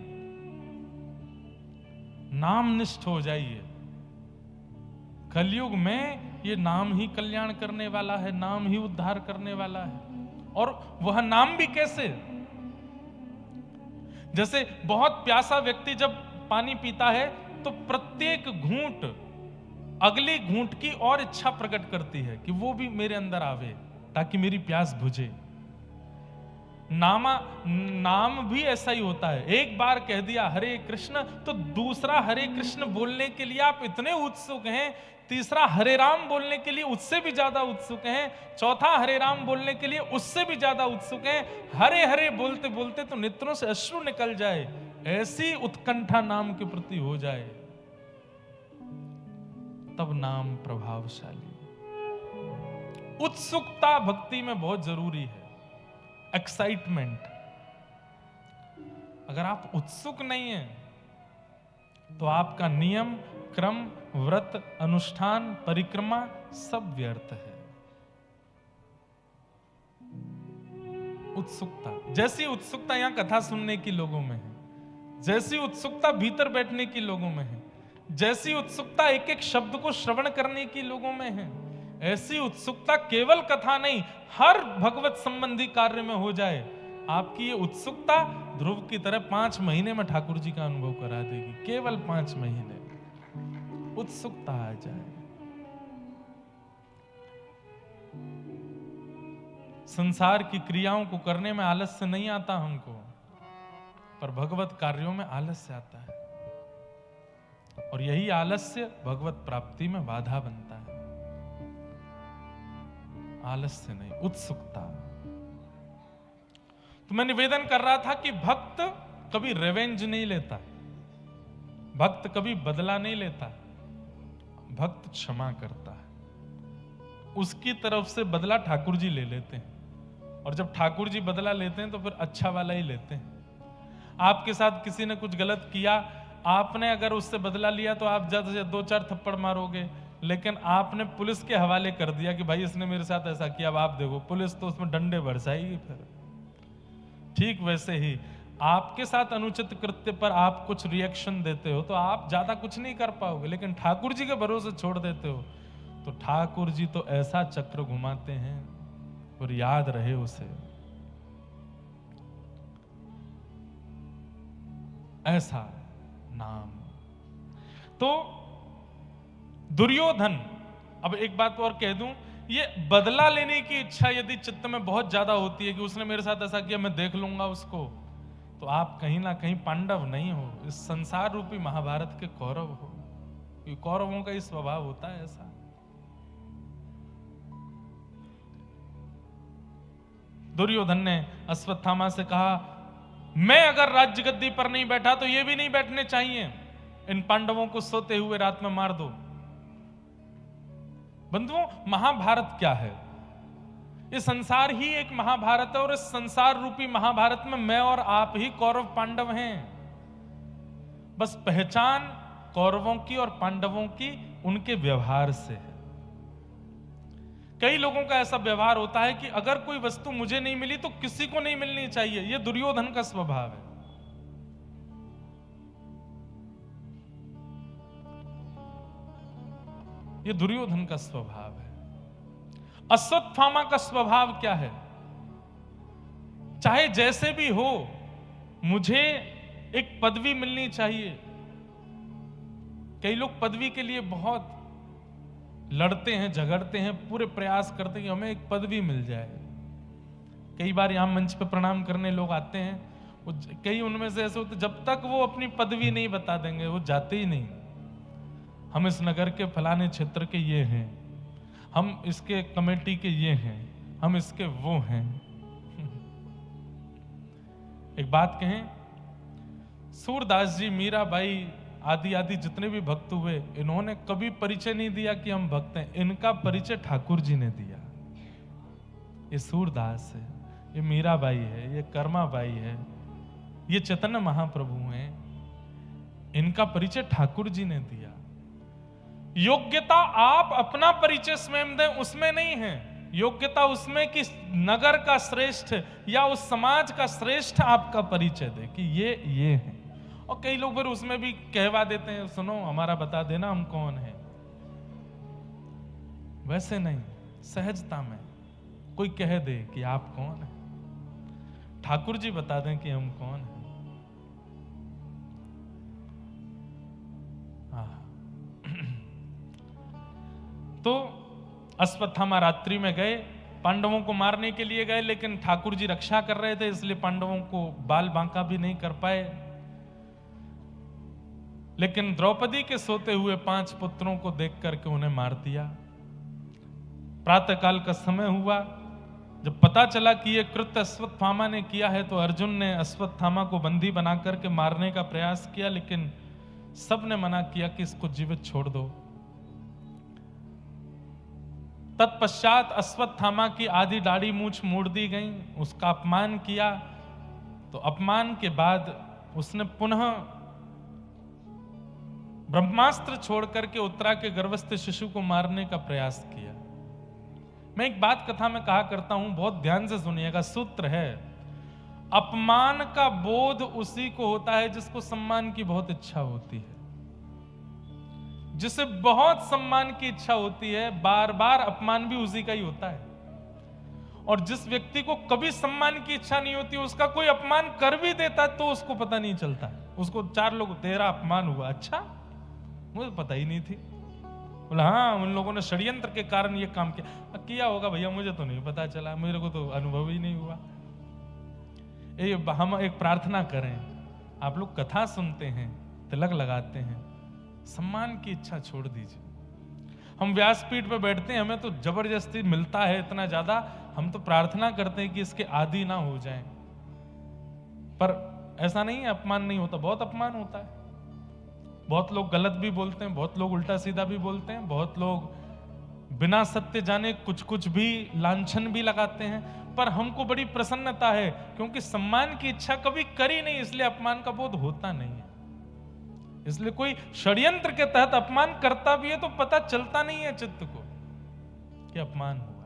नाम निष्ठ हो जाइए। कलयुग में ये नाम ही कल्याण करने वाला है, नाम ही उद्धार करने वाला है। और वह नाम भी कैसे, जैसे बहुत प्यासा व्यक्ति जब पानी पीता है तो प्रत्येक घूंट अगली घूंट की और इच्छा प्रकट करती है कि वो भी मेरे अंदर आवे ताकि मेरी प्यास बुझे। नाम भी ऐसा ही होता है, एक बार कह दिया हरे कृष्ण तो दूसरा हरे कृष्ण बोलने के लिए आप इतने उत्सुक हैं, तीसरा हरे राम बोलने के लिए उससे भी ज्यादा उत्सुक हैं, चौथा हरे राम बोलने के लिए उससे भी ज्यादा उत्सुक हैं। हरे हरे बोलते बोलते तो नेत्रों से अश्रु निकल जाए, ऐसी उत्कंठा नाम के प्रति हो जाए, तब नाम प्रभावशाली। उत्सुकता भक्ति में बहुत जरूरी है, एक्साइटमेंट। अगर आप उत्सुक नहीं हैं तो आपका नियम क्रम व्रत अनुष्ठान परिक्रमा सब व्यर्थ है। उत्सुकता, जैसी उत्सुकता यहां कथा सुनने की लोगों में है, जैसी उत्सुकता भीतर बैठने की लोगों में है, जैसी उत्सुकता एक एक शब्द को श्रवण करने की लोगों में है, ऐसी उत्सुकता केवल कथा नहीं हर भगवत संबंधी कार्य में हो जाए। आपकी ये उत्सुकता ध्रुव की तरह 5 महीने में ठाकुर जी का अनुभव करा देगी। केवल 5 महीने उत्सुकता आ जाए। संसार की क्रियाओं को करने में आलस्य नहीं आता हमको, पर भगवत कार्यों में आलस्य आता है, और यही आलस्य भगवत प्राप्ति में बाधा बनता है। आलस्य नहीं, उत्सुकता। तो मैं निवेदन कर रहा था कि भक्त कभी रिवेंज नहीं लेता, भक्त कभी बदला नहीं लेता, भक्त क्षमा करता है। उसकी तरफ से बदला ठाकुर जी ले लेते हैं, और जब ठाकुर जी बदला लेते हैं तो फिर अच्छा वाला ही लेते हैं। आपके साथ किसी ने कुछ गलत किया, आपने अगर उससे बदला लिया तो आप ज्यादा से 2-4 थप्पड़ मारोगे, लेकिन आपने पुलिस के हवाले कर दिया कि भाई इसने मेरे साथ ऐसा किया, अब आप देखो, पुलिस तो उसमें डंडे बरसाएगी फिर। ठीक वैसे ही आपके साथ अनुचित कृत्य पर आप कुछ रिएक्शन देते हो तो आप ज्यादा कुछ नहीं कर पाओगे, लेकिन ठाकुर जी के भरोसे छोड़ देते हो तो ठाकुर जी तो ऐसा चक्र घुमाते हैं, और याद रहे उसे। ऐसा नाम। तो दुर्योधन, अब एक बात और कह दूं, ये बदला लेने की इच्छा यदि चित्त में बहुत ज्यादा होती है कि उसने मेरे साथ ऐसा किया, मैं देख लूंगा उसको, तो आप कहीं ना कहीं पांडव नहीं हो, इस संसार रूपी महाभारत के कौरव हो। ये कौरवों का ही स्वभाव होता है ऐसा। दुर्योधन ने अश्वत्थामा से कहा, मैं अगर राज्य गद्दी पर नहीं बैठा तो ये भी नहीं बैठने चाहिए, इन पांडवों को सोते हुए रात में मार दो। बंधुओं, महाभारत क्या है? ये संसार ही एक महाभारत है, और इस संसार रूपी महाभारत में मैं और आप ही कौरव पांडव हैं। बस पहचान कौरवों की और पांडवों की उनके व्यवहार से है। कई लोगों का ऐसा व्यवहार होता है कि अगर कोई वस्तु मुझे नहीं मिली तो किसी को नहीं मिलनी चाहिए। यह दुर्योधन का स्वभाव है। यह दुर्योधन का स्वभाव है। अश्वत्थामा का स्वभाव क्या है? चाहे जैसे भी हो, मुझे एक पदवी मिलनी चाहिए। कई लोग पदवी के लिए बहुत लड़ते हैं, झगड़ते हैं, पूरे प्रयास करते हैं कि हमें एक पदवी मिल जाए। कई बार यहाँ मंच पे प्रणाम करने लोग आते हैं, कई उनमें से ऐसे होते जब तक वो अपनी पदवी नहीं बता देंगे वो जाते ही नहीं। हम इस नगर के फलाने क्षेत्र के ये हैं, हम इसके कमेटी के ये हैं, हम इसके वो हैं। एक बात कहें, सूरदास जी, मीराबाई आदि आदि जितने भी भक्त हुए, इन्होंने कभी परिचय नहीं दिया कि हम भक्त हैं। इनका परिचय ठाकुर जी ने दिया। ये सूरदास है, ये मीराबाई है, ये कर्माबाई है, ये चैतन्य महाप्रभु हैं, इनका परिचय ठाकुर जी ने दिया। योग्यता आप अपना परिचय स्वयं दें उसमें नहीं है, योग्यता उसमें कि नगर का श्रेष्ठ या उस समाज का श्रेष्ठ आपका परिचय दे कि ये है। और कई लोग फिर उसमें भी कहवा देते हैं, सुनो हमारा बता देना हम कौन है। वैसे नहीं, सहजता में कोई कह दे कि आप कौन है, ठाकुर जी बता दें कि हम कौन हैं। तो अश्वत्थामा रात्रि में गए, पांडवों को मारने के लिए गए, लेकिन ठाकुर जी रक्षा कर रहे थे, इसलिए पांडवों को बाल बांका भी नहीं कर पाए। लेकिन द्रौपदी के सोते हुए 5 पुत्रों को देख करके उन्हें मार दिया। प्रातःकाल का समय हुआ, जब पता चला कि यह कृत्य अश्वत्थामा ने किया है, तो अर्जुन ने अश्वत्थामा को बंदी बना करके मारने का प्रयास किया, लेकिन सबने मना किया कि इसको जीवित छोड़ दो। तत्पश्चात अश्वत्थामा की आधी दाढ़ी मूंछ मोड़ दी गई, उसका अपमान किया। तो अपमान के बाद उसने पुनः ब्रह्मास्त्र छोड़ करके उत्तरा के गर्भस्थ शिशु को मारने का प्रयास किया। मैं एक बात कथा में कहा करता हूं, बहुत ध्यान से सुनिएगा। सूत्र है, अपमान का बोध उसी को होता है जिसको सम्मान की बहुत इच्छा होती है। जिसे बहुत सम्मान की इच्छा होती है, बार बार अपमान भी उसी का ही होता है। और जिस व्यक्ति को कभी सम्मान की इच्छा नहीं होती, उसका कोई अपमान कर भी देता तो उसको पता नहीं चलता। उसको 4 लोग, तेरा अपमान हुआ, अच्छा मुझे पता ही नहीं थी। बोला हाँ, उन लोगों ने षड्यंत्र के कारण ये काम किया होगा भैया, मुझे तो नहीं पता चला, मेरे को तो अनुभव ही नहीं हुआ। हम एक प्रार्थना करें, आप लोग कथा सुनते हैं, तिलक लगाते हैं, सम्मान की इच्छा छोड़ दीजिए। हम व्यासपीठ पे बैठते हैं, हमें तो जबरदस्ती मिलता है इतना ज्यादा, हम तो प्रार्थना करते हैं कि इसके आदी ना हो जाएं। पर ऐसा नहीं है अपमान नहीं होता, बहुत अपमान होता है। बहुत लोग गलत भी बोलते हैं, बहुत लोग उल्टा सीधा भी बोलते हैं, बहुत लोग बिना सत्य जाने कुछ कुछ भी लांछन भी लगाते हैं। पर हमको बड़ी प्रसन्नता है, क्योंकि सम्मान की इच्छा कभी करी नहीं, इसलिए अपमान का बोध होता नहीं है। इसलिए कोई षड्यंत्र के तहत अपमान करता भी है तो पता चलता नहीं है चित्त को कि अपमान हुआ।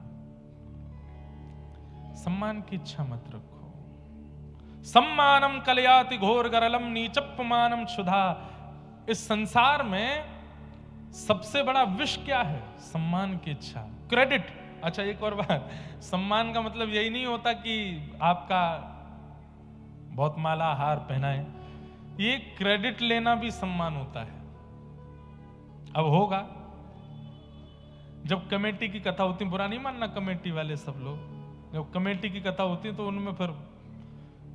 सम्मान की इच्छा मत रखो। सम्मानम कलयाति घोर गरलम नीचप्पमानम क्षुधा। इस संसार में सबसे बड़ा विष क्या है? सम्मान की इच्छा, क्रेडिट। अच्छा एक और बात, सम्मान का मतलब यही नहीं होता कि आपका बहुत माला हार पहनाए, ये क्रेडिट लेना भी सम्मान होता है। अब होगा, जब कमेटी की कथा होती, बुरा नहीं मानना कमेटी वाले सब लोग, जब कमेटी की कथा होती है तो उनमें फिर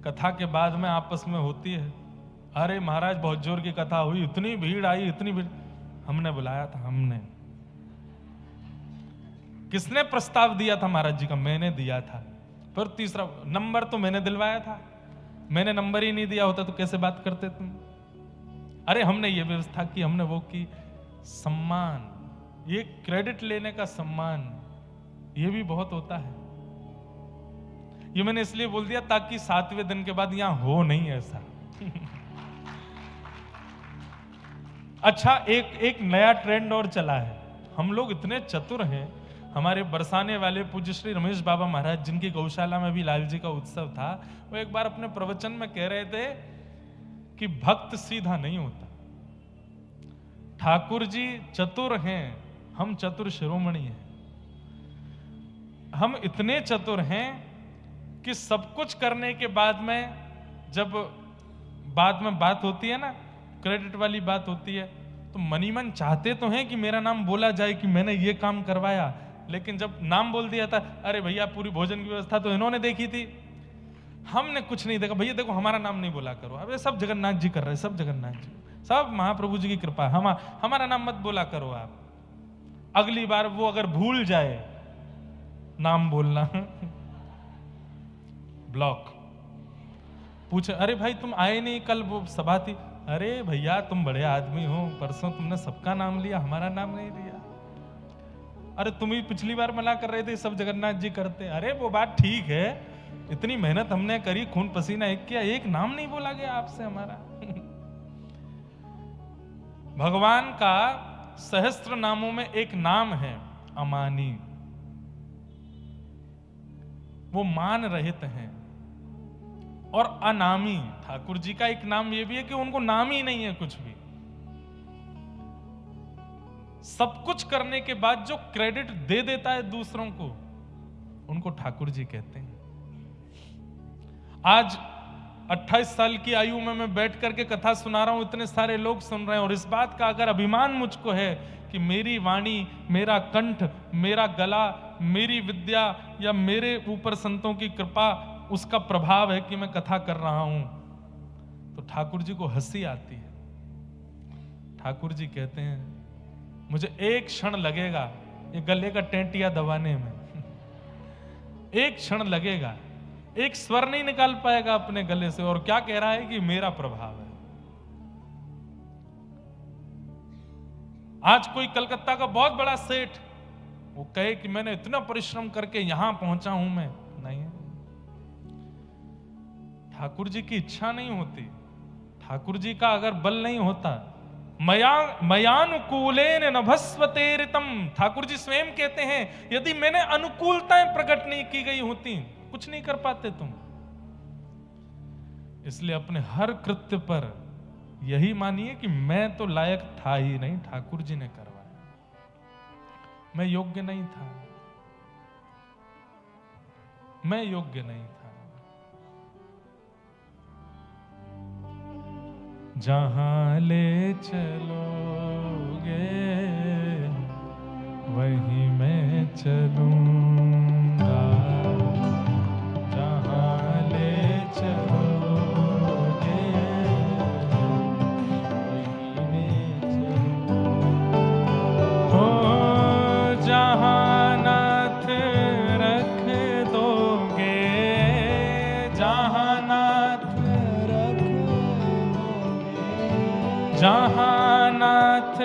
कथा के बाद में आपस में होती है, अरे महाराज बहुत जोर की कथा हुई, इतनी भीड़ आई, इतनी भीड़। हमने बुलाया था, हमने। किसने प्रस्ताव दिया था महाराज जी का? मैंने दिया था। फिर तीसरा नंबर तो मैंने दिलवाया था, मैंने नंबर ही नहीं दिया होता तो कैसे बात करते तुम? अरे हमने ये व्यवस्था की, हमने वो की। सम्मान, ये क्रेडिट लेने का सम्मान, ये भी बहुत होता है। ये मैंने इसलिए बोल दिया ताकि 7वें दिन के बाद यहां हो नहीं ऐसा। अच्छा एक नया ट्रेंड और चला है, हम लोग इतने चतुर हैं। हमारे बरसाने वाले पूज्य श्री रमेश बाबा महाराज, जिनकी गौशाला में भी लाल जी का उत्सव था, वो एक बार अपने प्रवचन में कह रहे थे कि भक्त सीधा नहीं होता। ठाकुर जी चतुर हैं, हम चतुर शिरोमणि हैं। हम इतने चतुर हैं कि सब कुछ करने के बाद में, जब बाद में बात होती है ना, क्रेडिट वाली बात होती है, तो मनी मन चाहते तो हैं कि मेरा नाम बोला जाए कि मैंने ये काम करवाया, लेकिन जब नाम बोल दिया था, अरे भैया पूरी भोजन की व्यवस्था तो इन्होंने देखी थी, हमने कुछ नहीं देखा, भैया देखो हमारा नाम नहीं बोला करो, अबे सब जगन्नाथ जी कर रहे हैं, सब जगन्नाथ जी, सब महाप्रभु जी की कृपा, हमारा नाम मत बोला करो आप। अगली बार वो अगर भूल जाए नाम बोलना ब्लॉक। पूछे, अरे भाई तुम आए नहीं, कल वो सभा थी, अरे भैया तुम बड़े आदमी हो, परसों तुमने सबका नाम लिया, हमारा नाम नहीं लिया। अरे तुम ही पिछली बार मना कर रहे थे सब जगन्नाथ जी करते, अरे वो बात ठीक है, इतनी मेहनत हमने करी, खून पसीना एक किया, एक नाम नहीं बोला गया आपसे हमारा। भगवान का सहस्त्र नामों में एक नाम है अमानी, वो मान रहित हैं। और अनामी, ठाकुर जी का एक नाम ये भी है कि उनको नाम ही नहीं है कुछ भी, सब कुछ करने के बाद जो क्रेडिट दे देता है दूसरों को, उनको ठाकुर जी कहते हैं। आज 28 साल की आयु में मैं बैठ करके कथा सुना रहा हूं, इतने सारे लोग सुन रहे हैं, और इस बात का अगर अभिमान मुझको है कि मेरी वाणी, मेरा कंठ, मेरा गला, मेरी विद्या या मेरे ऊपर संतों की कृपा, उसका प्रभाव है कि मैं कथा कर रहा हूं, तो ठाकुर जी को हंसी आती है। ठाकुर जी कहते हैं, मुझे एक क्षण लगेगा ये गले का टेंटिया दबाने में, एक क्षण लगेगा, एक स्वर नहीं निकाल पाएगा अपने गले से, और क्या कह रहा है कि मेरा प्रभाव है। आज कोई कलकत्ता का बहुत बड़ा सेठ वो कहे कि मैंने इतना परिश्रम करके यहां पहुंचा हूं, मैं नहीं, ठाकुर जी की इच्छा नहीं होती, ठाकुर जी का अगर बल नहीं होता, मयानुकूलेन नभस्वते ऋतम, ठाकुर जी स्वयं कहते हैं, यदि मैंने अनुकूलताएं प्रकट नहीं की गई होती, कुछ नहीं कर पाते तुम। इसलिए अपने हर कृत्य पर यही मानिए कि मैं तो लायक था ही नहीं, ठाकुर जी ने करवाया, मैं योग्य नहीं था, मैं योग्य नहीं था। जहां ले चलोगे वहीं मैं चलूंगा, जहां ले चलोगे वहीं मैं चलूंगा। ओ जहां नाथ रख दोगे, जहां नाथ जहां नाथ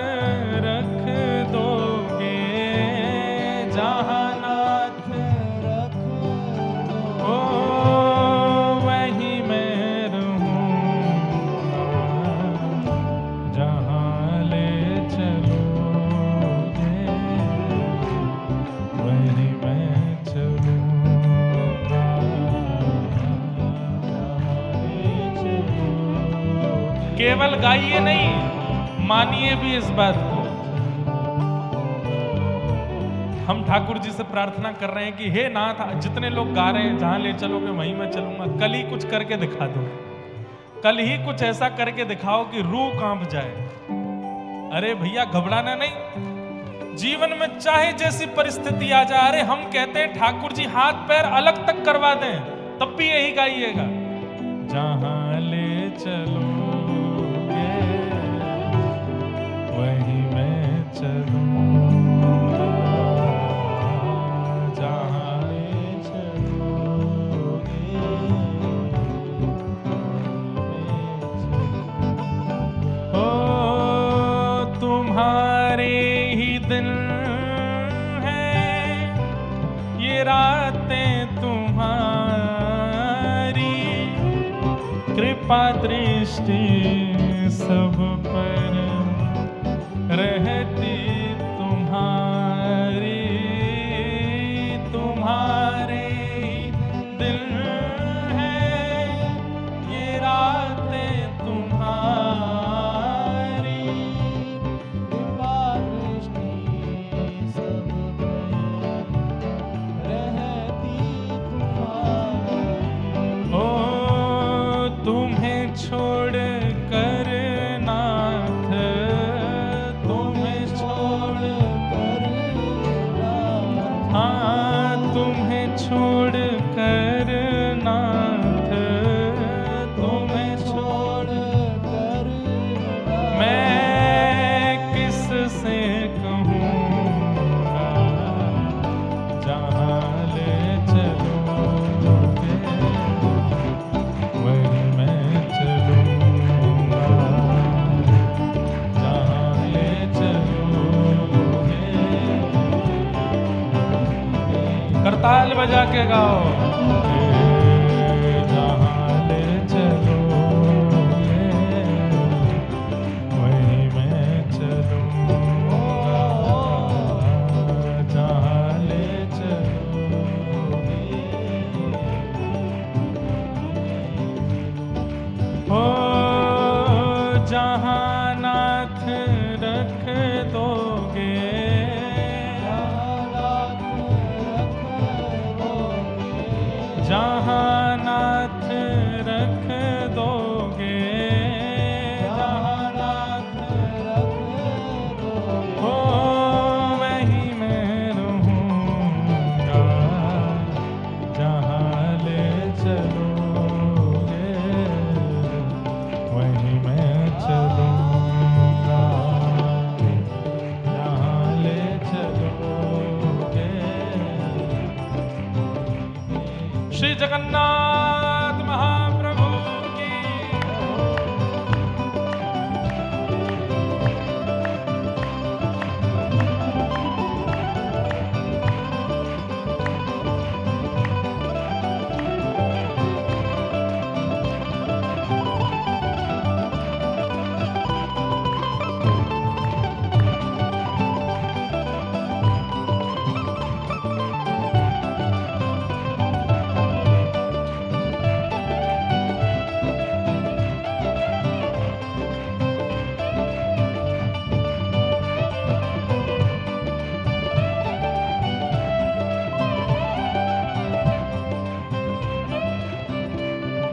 रख दोगे, जहां नाथ रख दोगे, ओ वहीं मैं रहूंगा, जहां ले चलोगे वहीं मैं चलूंगा, जहां ले चलोगे। केवल गाइए नहीं, मानिए भी इस बात को। हम ठाकुर जी से प्रार्थना कर रहे हैं कि हे नाथ, जितने लोग गा रहे हैं जहां ले चलोगे वहीं मैं चलूंगा, कल ही कुछ करके दिखा दो, कल ही कुछ ऐसा करके दिखाओ कि रूह कांप जाए। अरे भैया घबराना नहीं, जीवन में चाहे जैसी परिस्थिति आ जाए, अरे हम कहते हैं ठाकुर जी हाथ पैर अलग तक करवा दें, तब भी यही गाइएगा, जहां ले चलोगे वहीं मैं चलूंगा, जहां ले चलोगे ओ तुम्हारे ही दिन हैं ये रातें तुम्हारी, कृपा दृष्टि सब पर रहती तुम्हारी, तुम्हारे दिल है ये रातें तुम्हारी, कृपा दृष्टि सब पर रहती तुम्हारी। ओ तुम्हें छोड़ कर नाथ से कहूँगा, जहाँ ले चलोगे वहीं मैं चलूँगा, जहाँ ले चलोगे। करताल बजा के गाओ, जहाँ ले चलोगे वहीं मैं चलूँगा, जहाँ ले चलोगे। ओ जहाँ नाथ रख दोगे, जहाँ नाथ रख दोगे, जहाँ नाथ रख दोगे, हो वहीं मैं रहूँगा, जहाँ ले चलोगे वहीं मैं चलूँगा, जहाँ ले चलोगे। श्री जगन्नाथ महाप्रभु की।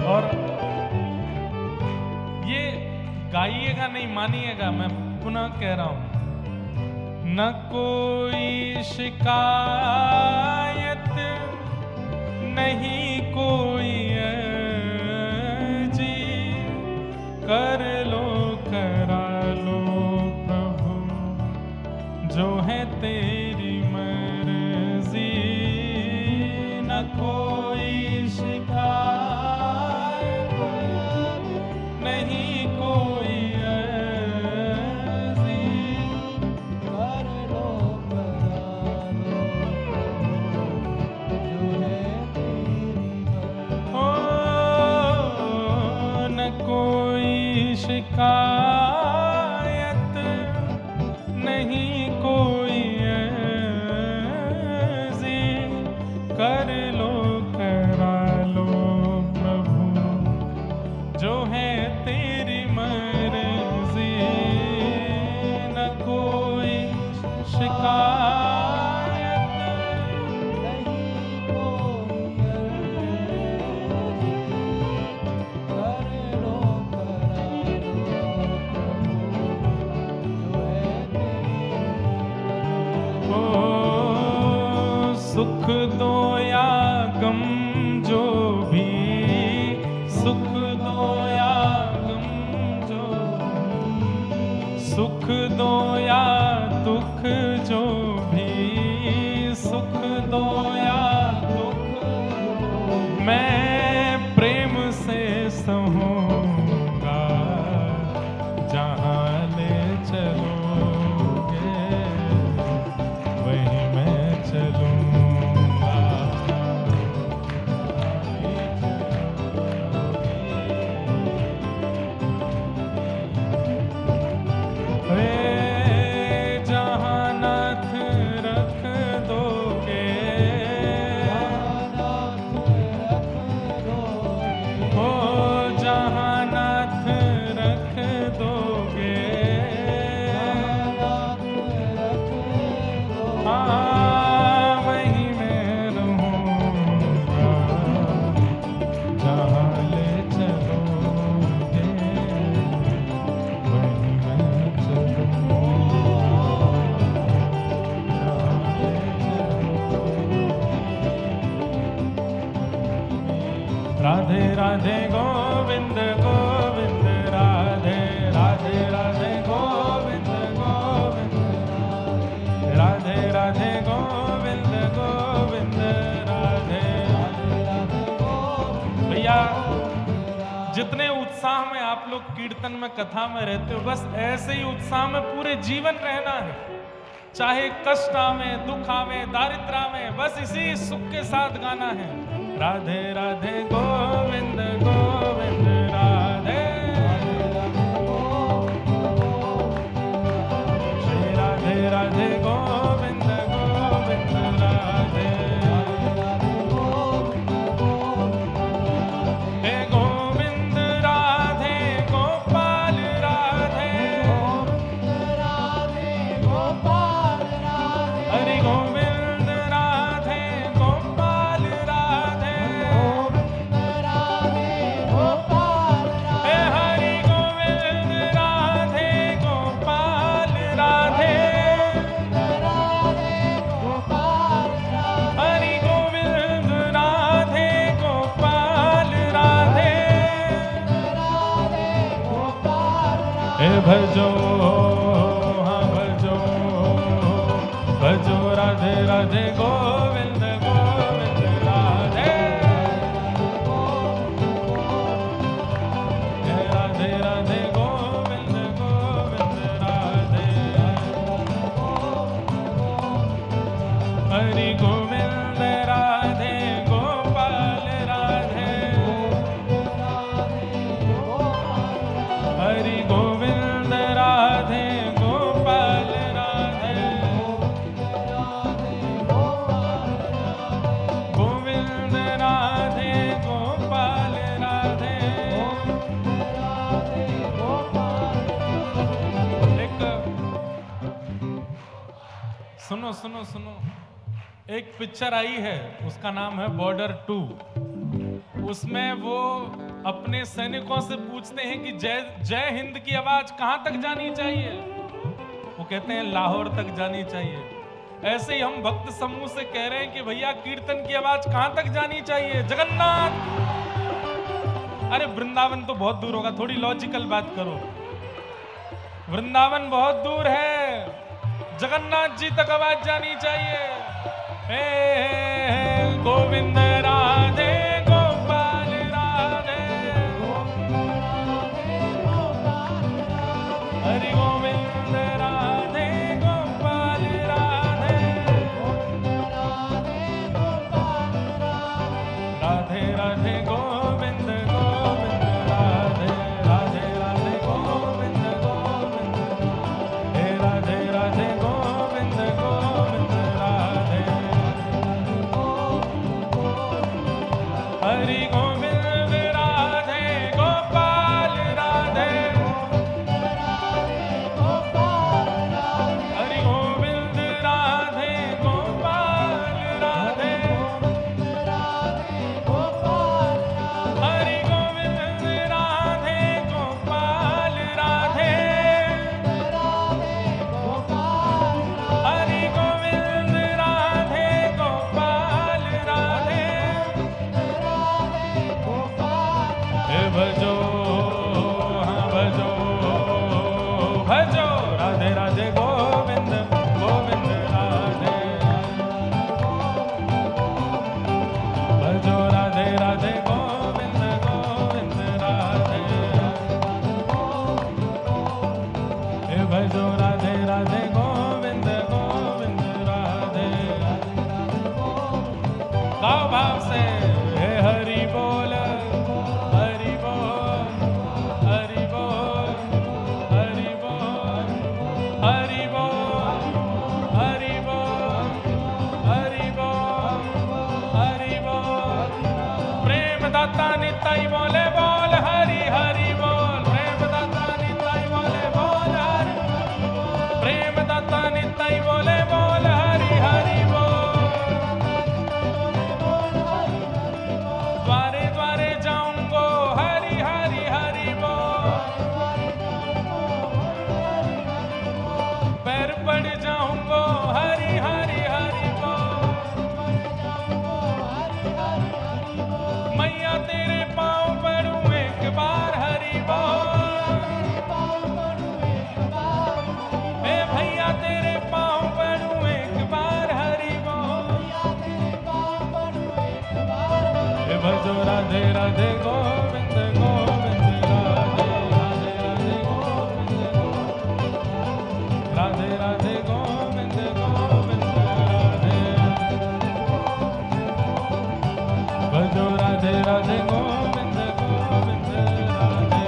और ये गाइएगा नहीं, मानिएगा, मैं पुनः कह रहा हूं। न कोई शिकायत नहीं कोई अर्जी, कर लो करा लो प्रभु जो है तेरी मर्जी। न कोई शिकायत नहीं कोई अर्जी, कर लो करा लो जो है तेरी मर्जी। हो न कोई शिकायत नहीं कोई अर्जी, कर लो करा लो प्रभु जो है तेरी मर्जी। न कोई शिकायत नहीं कोई अर्जी, कर लो करा लो प्रभु जो है तेरी मर्जी। ओ सुख दो या गम जो भी, सुख दो या गम जो भी, सुख दो या दुख जो भी, सुख दो या दुख मैं प्रेम से सहूँगा, जहाँ ले चलोगे वहीं मैं चलूँगा। जहाँ नाथ रख दोगे, हो जहाँ नाथ रख दोगे, हाँ वहीं मैं रहूँगा, जहाँ ले चलोगे वहीं मैं राधे राधे गोविंद गोविंद राधे राधे राधे गोविंद गोविंद लोग कीर्तन में, कथा में रहते हो, बस ऐसे ही उत्साह में पूरे जीवन रहना है। चाहे कष्ट आवे, दुख आवे, दारिद्र आवे, बस इसी सुख के साथ गाना है। राधे राधे गोविंद गोविंद राधे, श्री राधे राधे गोविंद गोविंद राधे, हे गोविंद राधे गोपाल राधे, हरि गोविंद राधे गोपाल राधे, हे हरि गोविंद राधे गोपाल राधे, हरि गोविंद राधे गोपाल राधे, हे भजो, हाँ भजो, भजो राधे राधे गोविंद गोविंद राधे, हे राधे राधे गोविंद गोविंद राधे, हरि गोविंद राधे गोपाल राधे, हरि गोविंद राधे गोपाल राधे, गोविंद राधे गोपाल राधे। एक सुनो सुनो सुनो, एक पिक्चर आई है, उसका नाम है बॉर्डर 2। उसमें वो अपने सैनिकों से पूछते हैं कि जय जय हिंद की आवाज कहां तक जानी चाहिए। वो कहते हैं लाहौर तक जानी चाहिए। ऐसे ही हम भक्त समूह से कह रहे हैं कि भैया कीर्तन की आवाज कहां तक जानी चाहिए? जगन्नाथ। अरे वृंदावन तो बहुत दूर होगा, थोड़ी लॉजिकल बात करो। वृंदावन बहुत दूर है, जगन्नाथ जी तक आवाज जानी चाहिए। हे गोविंद राधे गोपाल राधे, हरि गोविंद राधे गोपाल राधे, राधे राधे गोविंद गोविंद राधे, राधे राधे गोविंद गोविंद, हे राधे राधे गोविंद गोविंद राधे, हरि गोविंद राधे गोपाल राधे, हरि गोविंद राधे गोपाल राधे, हरि गोविंद राधे गोपाल राधे, हरि गोविंद राधे गोपाल राधे, हे भजो, हाँ भजो, भजो राधे राधे गोविंद गोविंद राधे, भजो राधे राधे गोविंद गोविंद राधे, हे भजो राधे राधे गोविंद गोविंद राधे। गाओ भाव से, हे हरि बोल, हरि बोल, हरि बोल, हरि बोल, हरि बोल, हरि बोल, हरि बोल, हरि बोल। प्रेम दाता निताई बोले बोल हरि हरि बोल, प्रेम दाता निताई बोले बोल हरि, प्रेम दाता निताई बोले बोल हरि हरि बोल। द्वारे द्वारे जाऊंगो हरि हरि हरि बोल, पैर पड़ जाऊंगो हरि हरि हरि बोल, मैया तेरे पाँव पड़ूं एक बार हरि बोल, हे भैया तेरे पाँव पड़ूं एक बार हरि बोल, हे भजो राधे राधे गोविंद गोविंद राधे, राधे गोविंद गोविंद राधे, भजो राधे राधे गोविंद गोविंद राधे।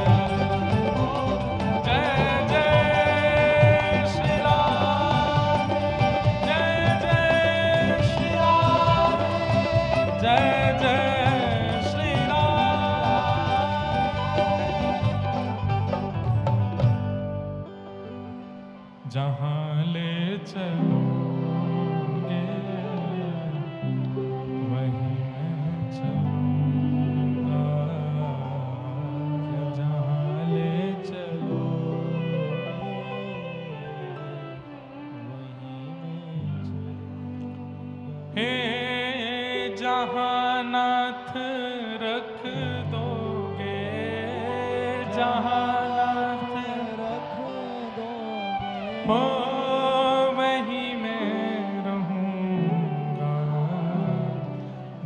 जय जय श्री राम, जय जय श्री राम, जय जय श्री राम। जहाँ ले चलोगे वहीं मैं चलूँगा, जहाँ ले चलोगे वहीं मैं चलूँगा। हे जहाँ नाथ रख दोगे, जहाँ नाथ रख दोगे, हो वहीं मैं रहूँगा,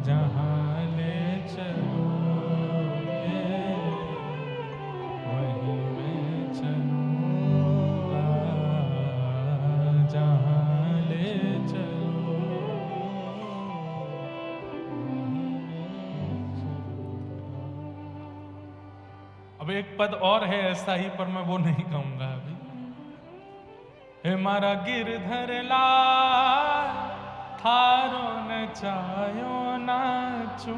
जहाँ ले चलोगे वहीं मैं चलूँगा, जहाँ ले चलोगे अब एक पद और है ऐसा ही, पर मैं वो नहीं कहूंगा अभी। हे मारा गिरधर लाल थारो न चायो नाचू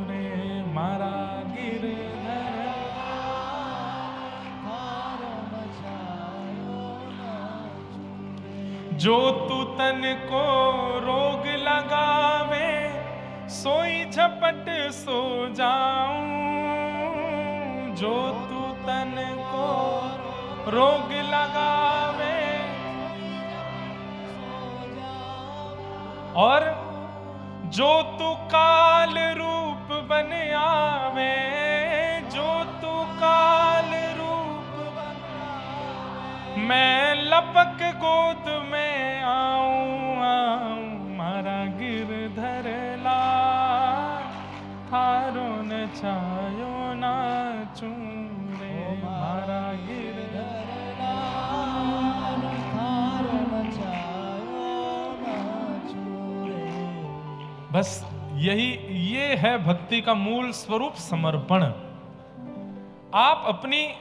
रे, मारा गिरधर लाल थारो न चायो नाचू रे। जो तू तन को रोग लगावे सोई झपट सो जाऊं, जो तू तन को रोग लगावे और जो तू काल रूप बन आवे, जो तू काल रूप बन आवे, मैं लपक गोद में आऊं आऊं, मारा गिरधर लाल थारो न छायो नाचू रे, मारा गिरधर लाल थारो न छायो नाचू रे। बस ये है भक्ति का मूल स्वरूप, समर्पण। आप अपनी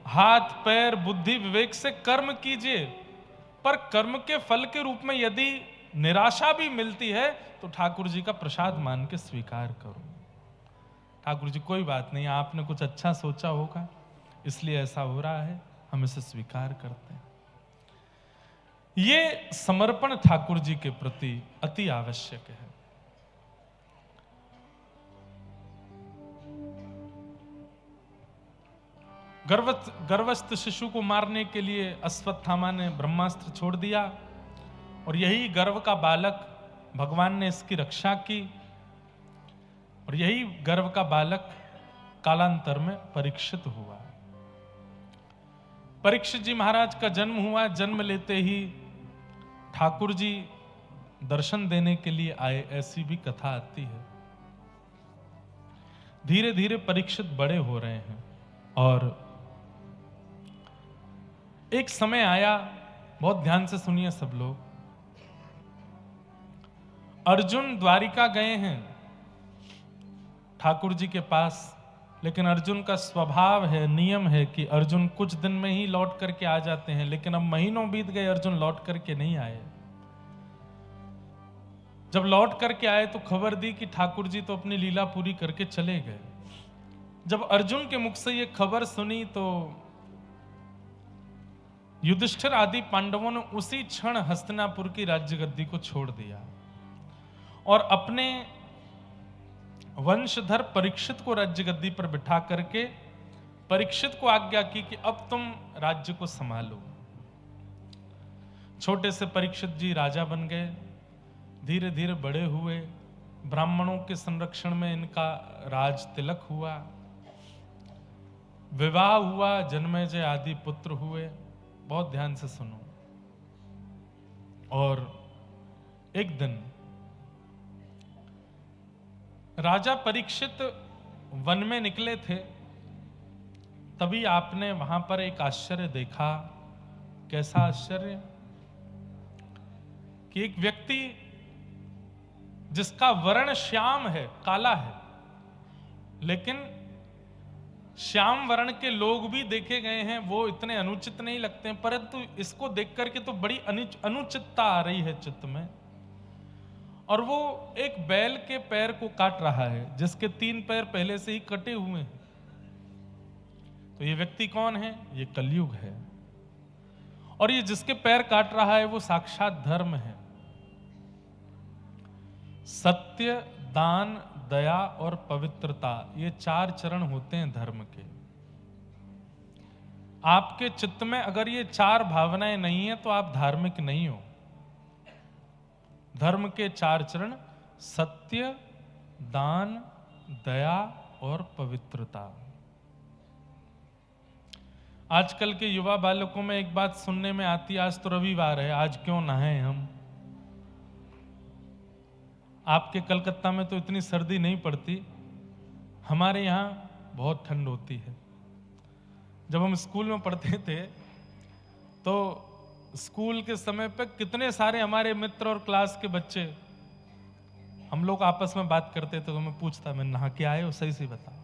हाथ पैर बुद्धि विवेक से कर्म कीजिए, पर कर्म के फल के रूप में यदि निराशा भी मिलती है तो ठाकुर जी का प्रसाद मान के स्वीकार करो। ठाकुर जी कोई बात नहीं, आपने कुछ अच्छा सोचा होगा इसलिए ऐसा हो रहा है, हम इसे स्वीकार करते हैं। ये समर्पण ठाकुर जी के प्रति अति आवश्यक है। गर्भस्थ शिशु को मारने के लिए अश्वत्थामा ने ब्रह्मास्त्र छोड़ दिया और यही गर्भ का बालक भगवान ने इसकी रक्षा की और यही गर्भ का बालक कालांतर में परीक्षित हुआ। परीक्षित जी महाराज का जन्म हुआ, जन्म लेते ही ठाकुर जी दर्शन देने के लिए आए, ऐसी भी कथा आती है। धीरे धीरे परीक्षित बड़े हो रहे हैं और एक समय आया, बहुत ध्यान से सुनिए सब लोग। अर्जुन द्वारिका गए हैं ठाकुर जी के पास, लेकिन अर्जुन का स्वभाव है, नियम है कि अर्जुन कुछ दिन में ही लौट करके आ जाते हैं, लेकिन अब महीनों बीत गए, अर्जुन लौट करके नहीं आए। जब लौट करके आए तो खबर दी कि ठाकुर जी तो अपनी लीला पूरी करके चले गए। जब अर्जुन के मुख से ये खबर सुनी तो युधिष्ठिर आदि पांडवों ने उसी क्षण हस्तिनापुर की राज्य गद्दी को छोड़ दिया और अपने वंशधर परीक्षित को राज्य गद्दी पर बिठा करके परीक्षित को आज्ञा की कि अब तुम राज्य को संभालो। छोटे से परीक्षित जी राजा बन गए, धीरे धीरे बड़े हुए, ब्राह्मणों के संरक्षण में इनका राज तिलक हुआ, विवाह हुआ, जन्मेजय आदि पुत्र हुए। बहुत ध्यान से सुनो। और एक दिन राजा परीक्षित वन में निकले थे, तभी आपने वहां पर एक आश्चर्य देखा। कैसा आश्चर्य? कि एक व्यक्ति जिसका वर्ण श्याम है, काला है, लेकिन श्याम वर्ण के लोग भी देखे गए हैं, वो इतने अनुचित नहीं लगते हैं, परंतु इसको देख करके तो बड़ी अनुचितता आ रही है चित्त में। और वो एक बैल के पैर को काट रहा है जिसके 3 पैर पहले से ही कटे हुए हैं। तो ये व्यक्ति कौन है? ये कलयुग है। और ये जिसके पैर काट रहा है वो साक्षात धर्म है। सत्य, दान, दया और पवित्रता, ये 4 चरण होते हैं धर्म के। आपके चित्त में अगर ये 4 भावनाएं नहीं है तो आप धार्मिक नहीं हो। धर्म के 4 चरण सत्य, दान, दया और पवित्रता। आजकल के युवा बालकों में एक बात सुनने में आती है, आज तो रविवार है, आज क्यों नहाए हम। आपके कलकत्ता में तो इतनी सर्दी नहीं पड़ती, हमारे यहाँ बहुत ठंड होती है। जब हम स्कूल में पढ़ते थे तो स्कूल के समय पे कितने सारे हमारे मित्र और क्लास के बच्चे, हम लोग आपस में बात करते थे तो मैं पूछता, मैं नहा के आए हो? सही से बताओ।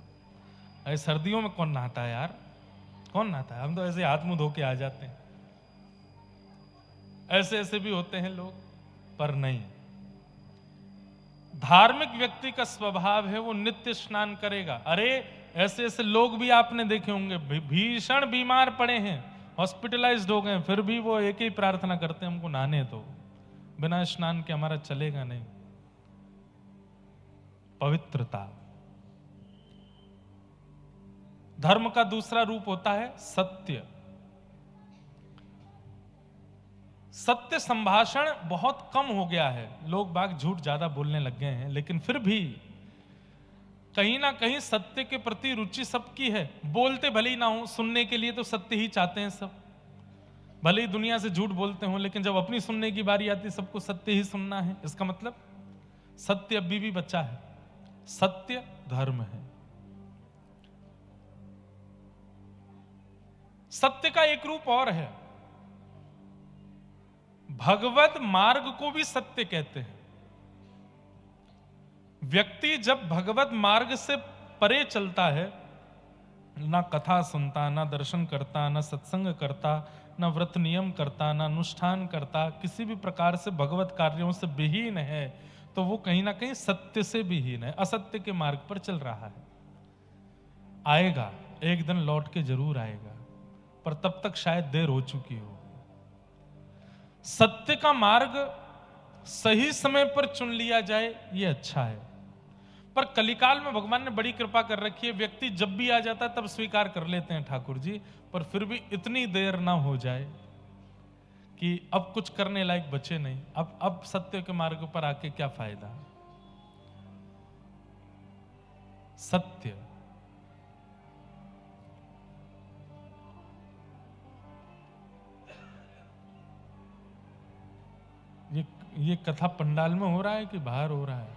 अरे सर्दियों में कौन नहाता है यार, कौन नहाता है? हम तो ऐसे हाथ मुंह धो के आ जाते हैं। ऐसे ऐसे भी होते हैं लोग, पर नहीं। धार्मिक व्यक्ति का स्वभाव है वो नित्य स्नान करेगा। अरे ऐसे ऐसे लोग भी आपने देखे होंगे, भीषण बीमार पड़े हैं, हॉस्पिटलाइज्ड हो गए, फिर भी वो एक ही प्रार्थना करते हैं, हमको नहाने दो, बिना स्नान के हमारा चलेगा नहीं। पवित्रता। धर्म का दूसरा रूप होता है सत्य। सत्य संभाषण बहुत कम हो गया है, लोग बाग झूठ ज्यादा बोलने लग गए हैं, लेकिन फिर भी कहीं ना कहीं सत्य के प्रति रुचि सबकी है। बोलते भले ही ना हो, सुनने के लिए तो सत्य ही चाहते हैं सब। भले ही दुनिया से झूठ बोलते हो, लेकिन जब अपनी सुनने की बारी आती है सबको सत्य ही सुनना है। इसका मतलब सत्य अभी भी बचा है। सत्य धर्म है। सत्य का एक रूप और है, भगवत मार्ग को भी सत्य कहते हैं। व्यक्ति जब भगवत मार्ग से परे चलता है, ना कथा सुनता, ना दर्शन करता, ना सत्संग करता, ना व्रत नियम करता, ना अनुष्ठान करता, किसी भी प्रकार से भगवत कार्यों से विहीन है, तो वो कहीं ना कहीं सत्य से विहीन है, असत्य के मार्ग पर चल रहा है। आएगा एक दिन, लौट के जरूर आएगा, पर तब तक शायद देर हो चुकी हो। सत्य का मार्ग सही समय पर चुन लिया जाए, ये अच्छा है। पर कलिकाल में भगवान ने बड़ी कृपा कर रखी है, व्यक्ति जब भी आ जाता है तब स्वीकार कर लेते हैं ठाकुर जी, पर फिर भी इतनी देर ना हो जाए कि अब कुछ करने लायक बचे नहीं। अब सत्य के मार्ग पर आके क्या फायदा। सत्य। ये कथा पंडाल में हो रहा है कि बाहर हो रहा है?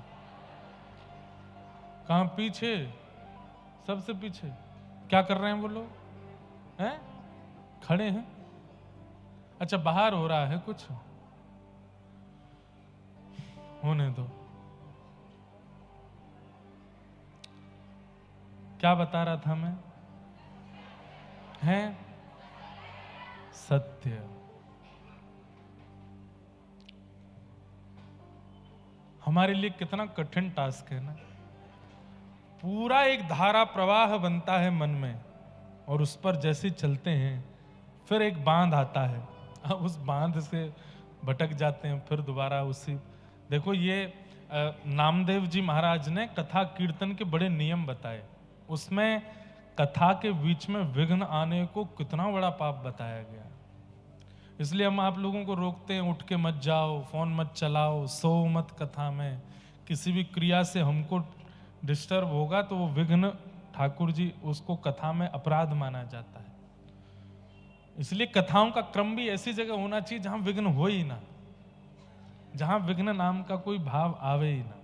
कहां? पीछे, सबसे पीछे। क्या कर रहे हैं वो लोग? हैं? खड़े हैं? अच्छा, बाहर हो रहा है कुछ, होने दो। क्या बता रहा था मैं? हैं? सत्य। हमारे लिए कितना कठिन टास्क है ना। पूरा एक धारा प्रवाह बनता है मन में, और उस पर जैसे चलते हैं फिर एक बांध आता है, अब उस बांध से भटक जाते हैं, फिर दोबारा उसी। देखो, ये नामदेव जी महाराज ने कथा कीर्तन के बड़े नियम बताए, उसमें कथा के बीच में विघ्न आने को कितना बड़ा पाप बताया गया। इसलिए हम आप लोगों को रोकते हैं, उठ के मत जाओ, फोन मत चलाओ, सो मत कथा में। किसी भी क्रिया से हमको डिस्टर्ब होगा तो वो विघ्न, ठाकुर जी उसको कथा में अपराध माना जाता है। इसलिए कथाओं का क्रम भी ऐसी जगह होना चाहिए जहां विघ्न हो ही ना, जहां विघ्न नाम का कोई भाव आवे ही ना।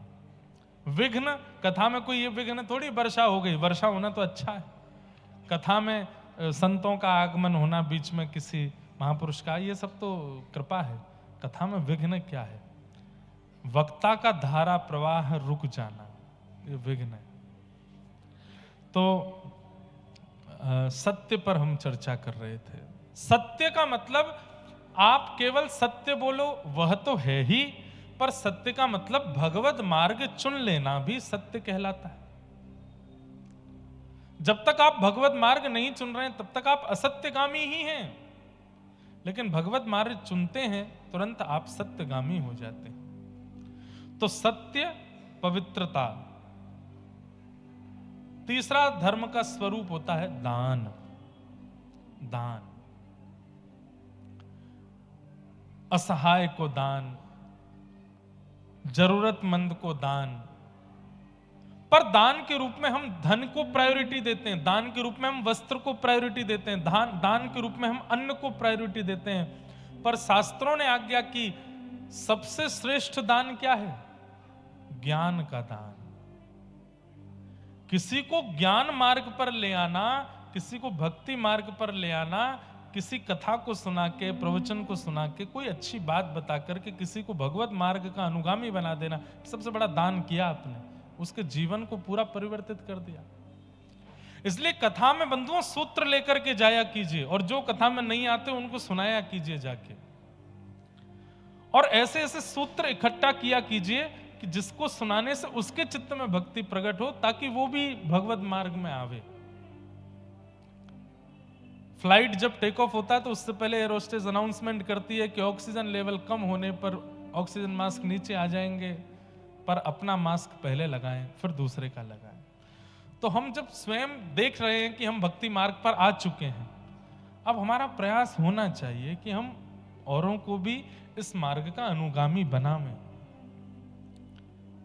विघ्न कथा में कोई, ये विघ्न थोड़ी वर्षा हो गई, वर्षा होना तो अच्छा है। कथा में संतों का आगमन होना, बीच में किसी महापुरुष का, ये सब तो कृपा है। कथा में विघ्न क्या है? वक्ता का धारा प्रवाह रुक जाना, ये विघ्न है। तो सत्य पर हम चर्चा कर रहे थे। सत्य का मतलब आप केवल सत्य बोलो वह तो है ही, पर सत्य का मतलब भगवत मार्ग चुन लेना भी सत्य कहलाता है। जब तक आप भगवत मार्ग नहीं चुन रहे हैं तब तक आप असत्यगामी ही हैं, लेकिन भगवत मार्ग चुनते हैं तुरंत आप सत्यगामी हो जाते हैं। तो सत्य, पवित्रता। तीसरा धर्म का स्वरूप होता है दान। दान, असहाय को दान, जरूरतमंद को दान। पर दान के रूप में हम धन को प्रायोरिटी देते हैं, दान के रूप में हम वस्त्र को प्रायोरिटी देते हैं, दान के रूप में हम अन्न को प्रायोरिटी देते हैं। पर शास्त्रों ने आज्ञा की सबसे श्रेष्ठ दान क्या है? ज्ञान का दान। किसी को ज्ञान मार्ग पर ले आना, किसी को भक्ति मार्ग पर ले आना, किसी कथा को सुना के, प्रवचन को सुना के, कोई अच्छी बात बता करके किसी को भगवत मार्ग का अनुगामी बना देना, सबसे बड़ा दान किया आपने। उसके जीवन को पूरा परिवर्तित कर दिया। इसलिए कथा में बंधुओं सूत्र लेकर के जाया कीजिए, और जो कथा में नहीं आते उनको सुनाया कीजिए जाके, और ऐसे ऐसे सूत्र इकट्ठा किया कीजिए कि जिसको सुनाने से उसके चित्त में भक्ति प्रकट हो, ताकि वो भी भगवत मार्ग में आवे। फ्लाइट जब टेक ऑफ होता है तो उससे पहले एयर होस्टेस अनाउंसमेंट करती है कि ऑक्सीजन लेवल कम होने पर ऑक्सीजन मास्क नीचे आ जाएंगे, पर अपना मास्क पहले लगाएं, फिर दूसरे का लगाएं। तो हम जब स्वयं देख रहे हैं कि हम भक्ति मार्ग पर आ चुके हैं, अब हमारा प्रयास होना चाहिए कि हम औरों को भी इस मार्ग का अनुगामी बनावें,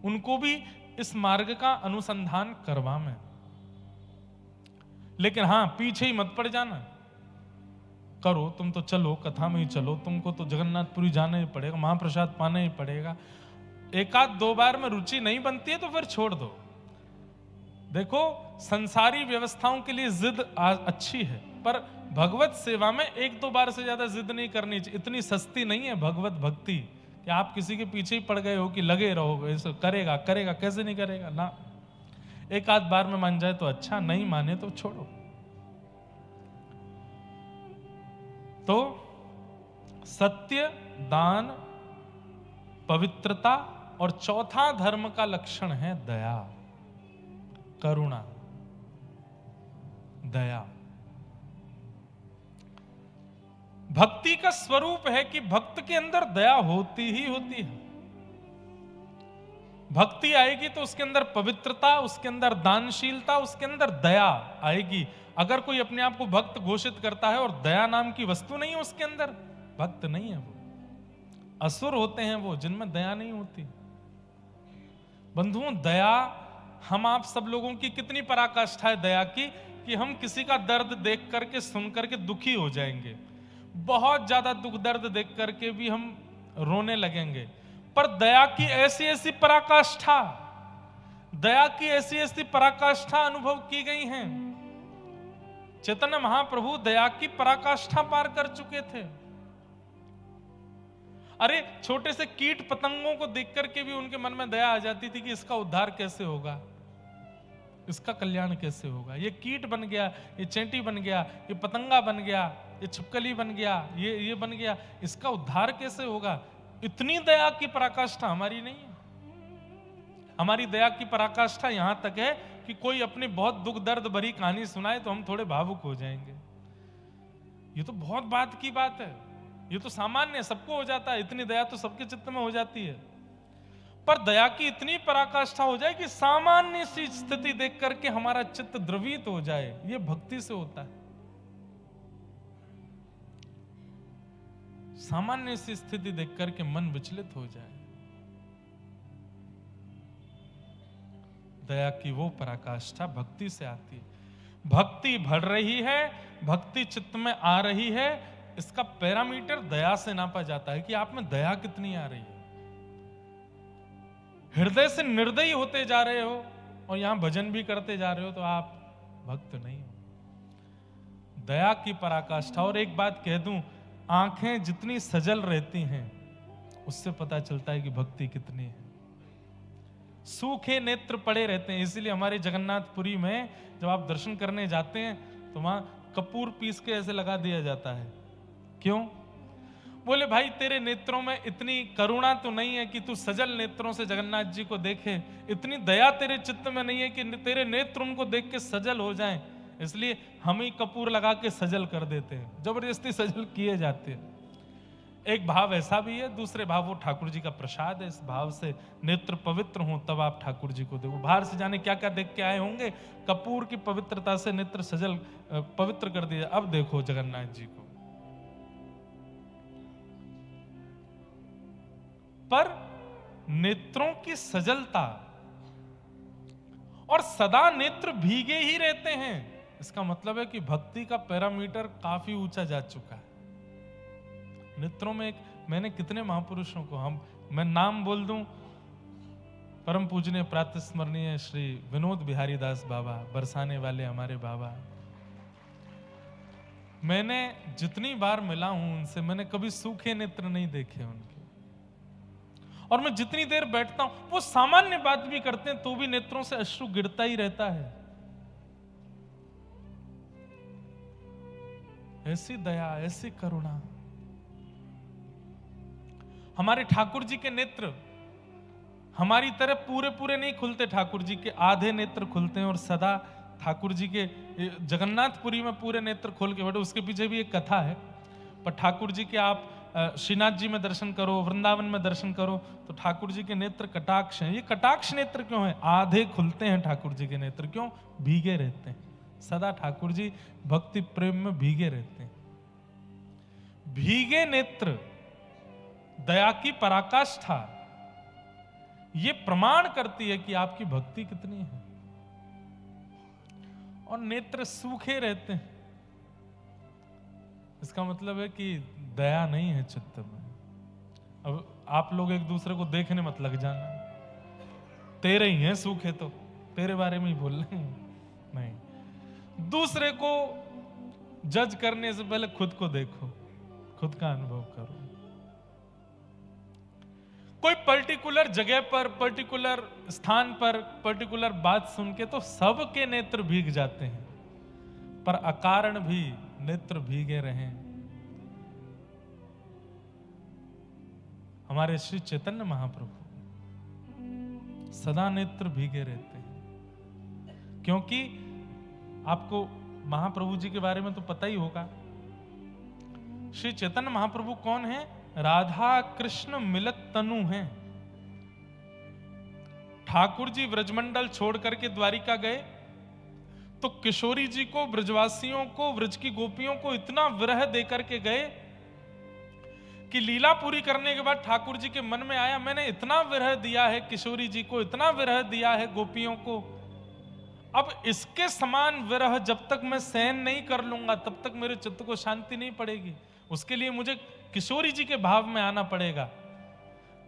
उनको भी इस मार्ग का अनुसंधान करवावें। लेकिन हाँ, पीछे ही मत पड़ जाना। करो, तुम तो चलो, कथा में ही चलो, तुमको तो जगन्नाथपुरी जाना ही पड़ेगा, महाप्रसाद पाना ही पड़ेगा। एक आध दो बार में रुचि नहीं बनती है तो फिर छोड़ दो। देखो, संसारी व्यवस्थाओं के लिए जिद अच्छी है, पर भगवत सेवा में एक दो बार से ज्यादा जिद नहीं करनी चाहिए। इतनी सस्ती नहीं है भगवत भक्ति कि आप किसी के पीछे ही पड़ गए हो कि लगे रहो, ऐसे करेगा करेगा, कैसे नहीं करेगा ना। एक आध बार में मान जाए तो अच्छा, नहीं माने तो छोड़ो। तो सत्य, दान, पवित्रता, और चौथा धर्म का लक्षण है दया, करुणा, दया। भक्ति का स्वरूप है कि भक्त के अंदर दया होती ही होती है। भक्ति आएगी तो उसके अंदर पवित्रता, उसके अंदर दानशीलता, उसके अंदर दया आएगी। अगर कोई अपने आप को भक्त घोषित करता है और दया नाम की वस्तु नहीं है उसके अंदर, भक्त नहीं है वो। असुर होते हैं वो जिनमें दया नहीं होती। बंधुओं, दया, हम आप सब लोगों की कितनी पराकाष्ठा है दया की, कि हम किसी का दर्द देख करके, सुन करके दुखी हो जाएंगे, बहुत ज्यादा दुख दर्द देख करके भी हम रोने लगेंगे। पर दया की ऐसी ऐसी पराकाष्ठा, दया की ऐसी ऐसी पराकाष्ठा अनुभव की गई हैं। चैतन्य महाप्रभु दया की पराकाष्ठा पार कर चुके थे। अरे, छोटे से कीट पतंगों को देख करके भी उनके मन में दया आ जाती थी कि इसका उद्धार कैसे होगा, इसका कल्याण कैसे होगा। ये कीट बन गया, ये चेंटी बन गया, ये पतंगा बन गया, ये छिपकली बन गया, ये बन गया, इसका उद्धार कैसे होगा। इतनी दया की पराकाष्ठा हमारी नहीं है। हमारी दया की पराकाष्ठा यहां तक है कि कोई अपनी बहुत दुख दर्द भरी कहानी सुनाए तो हम थोड़े भावुक हो जाएंगे। ये तो बहुत बात की बात है, ये तो सामान्य, सबको हो जाता है। इतनी दया तो सबके चित्त में हो जाती है। पर दया की इतनी पराकाष्ठा हो जाए कि सामान्य सी स्थिति देख करके हमारा चित्त द्रवित हो जाए, ये भक्ति से होता है। सामान्य सी स्थिति देख करके मन विचलित हो जाए, दया की वो पराकाष्ठा भक्ति से आती है। भक्ति बढ़ रही है, भक्ति चित्त में आ रही है, इसका पैरामीटर दया से नापा जाता है कि आप में दया कितनी आ रही है। हृदय से निर्दयी होते जा रहे हो और यहां भजन भी करते जा रहे हो तो आप भक्त नहीं हो। दया की पराकाष्ठा। और एक बात कह दूं, आंखें जितनी सजल रहती हैं उससे पता चलता है कि भक्ति कितनी है। सूखे नेत्र पड़े रहते हैं, इसीलिए हमारे जगन्नाथपुरी में जब आप दर्शन करने जाते हैं तो वहां कपूर पीस के ऐसे लगा दिया जाता है। क्यों? बोले भाई तेरे नेत्रों में इतनी करुणा तो नहीं है कि तू सजल नेत्रों से जगन्नाथ जी को देखे, इतनी दया तेरे चित्त में नहीं है कि तेरे नेत्र उनको देख के सजल हो जाएं, इसलिए हम ही कपूर लगा के सजल कर देते हैं, जबरदस्ती सजल किए जाते हैं। एक भाव ऐसा भी है, दूसरे भाव वो ठाकुर जी का प्रसाद है, इस भाव से नेत्र पवित्र हों तब आप ठाकुर जी को देखो। बाहर से जाने क्या क्या देख के आए होंगे, कपूर की पवित्रता से नेत्र सजल पवित्र कर दिया, अब देखो जगन्नाथ जी को। पर नेत्रों की सजलता और सदा नेत्र भीगे ही रहते हैं, इसका मतलब है कि भक्ति का पैरामीटर काफी ऊंचा जा चुका है। नेत्रों में मैंने कितने महापुरुषों को मैं नाम बोल दूं, परम पूजनीय प्रातस्मरणीय श्री विनोद बिहारी दास बाबा, बरसाने वाले हमारे बाबा, मैंने जितनी बार मिला हूं उनसे, मैंने कभी सूखे नेत्र नहीं देखे उनके। और मैं जितनी देर बैठता हूं, वो सामान्य बात भी करते हैं तो भी नेत्रों से अश्रु गिरता ही रहता है। ऐसी दया, ऐसी करुणा। हमारे ठाकुर जी के नेत्र हमारी तरह पूरे पूरे नहीं खुलते, ठाकुर जी के आधे नेत्र खुलते हैं, और सदा ठाकुर जी के जगन्नाथपुरी में पूरे नेत्र खोल के बैठे। उसके पीछे भी एक कथा है, पर ठाकुर जी के आप श्रीनाथ जी में दर्शन करो, वृंदावन में दर्शन करो, तो ठाकुर जी के नेत्र कटाक्ष हैं। ये कटाक्ष नेत्र क्यों है? आधे खुलते हैं ठाकुर जी के नेत्र, क्यों? भीगे रहते हैं सदा, ठाकुर जी भक्ति प्रेम में भीगे रहते हैं। भीगे नेत्र दया की पराकाष्ठा ये प्रमाण करती है कि आपकी भक्ति कितनी है। और नेत्र सूखे रहते हैं, इसका मतलब है कि दया नहीं है चित्त में। अब आप लोग एक दूसरे को देखने मत लग जाना, तेरे ही हैं सूखे, तो तेरे बारे में ही बोल रहे हैं, नहीं। दूसरे को जज करने से पहले खुद को देखो, खुद का अनुभव करो। कोई पर्टिकुलर जगह पर, पर्टिकुलर स्थान पर, पर्टिकुलर बात सुन के तो सबके नेत्र भीग जाते हैं, पर अकारण भी नेत्र भीगे रहें। हमारे श्री चैतन्य महाप्रभु सदा नेत्र भीगे रहते हैं, क्योंकि आपको महाप्रभु जी के बारे में तो पता ही होगा। श्री चैतन्य महाप्रभु कौन है? राधा कृष्ण मिलत तनु हैं। ठाकुर जी व्रजमंडल छोड़ करके द्वारिका गए तो किशोरी जी को, ब्रजवासियों को, व्रज की गोपियों को इतना विरह देकर के गए कि लीला पूरी करने के बाद ठाकुर जी के मन में आया, मैंने इतना विरह दिया है किशोरी जी को, इतना विरह दिया है गोपियों को, अब इसके समान विरह जब तक मैं सहन नहीं कर लूंगा तब तक मेरे चित्त को शांति नहीं पड़ेगी। उसके लिए मुझे किशोरी जी के भाव में आना पड़ेगा।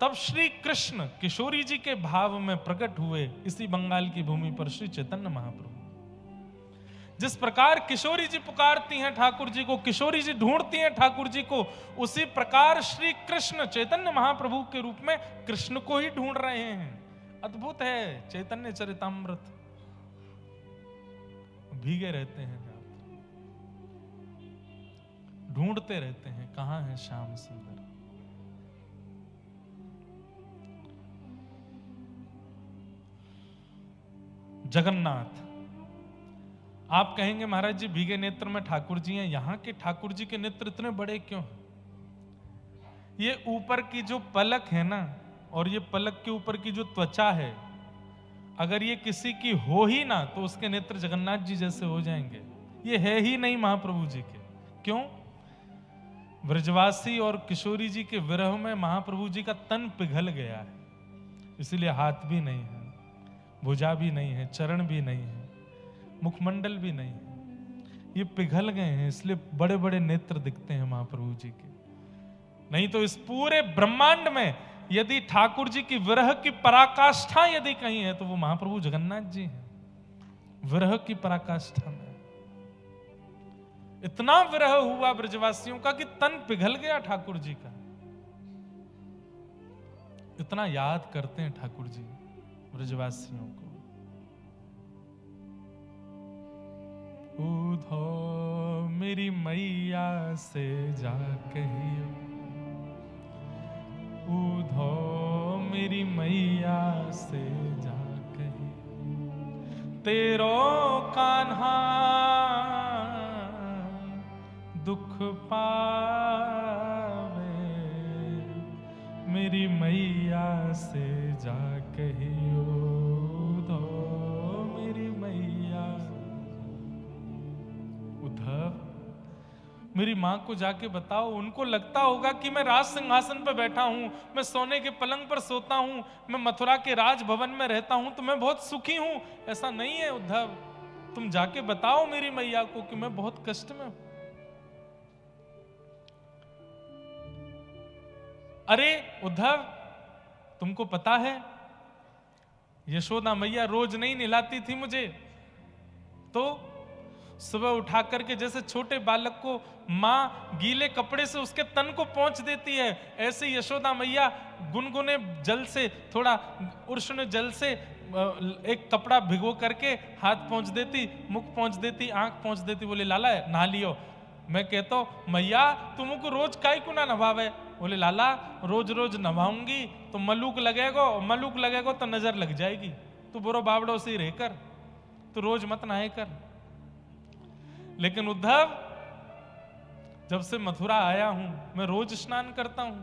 तब श्री कृष्ण किशोरी जी के भाव में प्रकट हुए इसी बंगाल की भूमि पर श्री चैतन्य महाप्रभु। जिस प्रकार किशोरी जी पुकारती हैं ठाकुर जी को, किशोरी जी ढूंढती हैं ठाकुर जी को, उसी प्रकार श्री कृष्ण चैतन्य महाप्रभु के रूप में कृष्ण को ही ढूंढ रहे हैं। अद्भुत है चैतन्य चरितामृत। भीगे रहते हैं, ढूंढते रहते हैं, कहां है श्याम सुंदर। जगन्नाथ, आप कहेंगे महाराज जी भीगे नेत्र में ठाकुर जी हैं, यहां के ठाकुर जी के नेत्र इतने बड़े क्यों हैं? ये ऊपर की जो पलक है ना, और ये पलक के ऊपर की जो त्वचा है, अगर ये किसी की हो ही ना तो उसके नेत्र जगन्नाथ जी जैसे हो जाएंगे। ये है ही नहीं महाप्रभु जी के। क्यों? व्रजवासी और किशोरी जी के विरह में महाप्रभु जी का तन पिघल गया है, इसलिए हाथ भी नहीं है, भुजा भी नहीं है, चरण भी नहीं है, मुखमंडल भी नहीं है, ये पिघल गए हैं, इसलिए बड़े बड़े नेत्र दिखते हैं महाप्रभु जी के। नहीं तो इस पूरे ब्रह्मांड में यदि ठाकुर जी की विरह की पराकाष्ठा यदि कहीं है तो वो महाप्रभु जगन्नाथ जी हैं। विरह की पराकाष्ठा में इतना विरह हुआ ब्रजवासियों का कि तन पिघल गया ठाकुर जी का। इतना याद करते हैं ठाकुर जी ब्रजवासियों को। उधो मेरी मैया से जा कहियो, उधो मेरी मैया से जा कहियो, तेरो कान्हा दुख पावे, मेरी मैया से जा कहियो, उधो मेरी मैया। उद्धव, मेरी माँ को जाके बताओ, उनको लगता होगा कि मैं राज सिंहासन पर बैठा हूं, मैं सोने के पलंग पर सोता हूं, मैं मथुरा के राजभवन में रहता हूं, तो मैं बहुत सुखी हूं। ऐसा नहीं है उद्धव, तुम जाके बताओ मेरी मैया को कि मैं बहुत कष्ट में हूं। अरे उद्धव, तुमको पता है यशोदा मैया रोज नहीं नहलाती थी मुझे, तो सुबह उठा करके जैसे छोटे बालक को माँ गीले कपड़े से उसके तन को पोंछ देती है, ऐसे यशोदा मैया गुनगुने जल से, थोड़ा उष्ण जल से एक कपड़ा भिगो करके हाथ पोंछ देती, मुख पोंछ देती, आंख पोंछ देती, बोले लाला नहा लियो। मैं कहता हूं मैया तुमको रोज काई को ना नभावे? बोले लाला रोज रोज नभाऊंगी तो मलूक लगेगा तो नजर लग जाएगी, तू बुरो बावड़ो से रहकर तो रोज मत नहाए कर। लेकिन उद्धव, जब से मथुरा आया हूं मैं रोज स्नान करता हूं।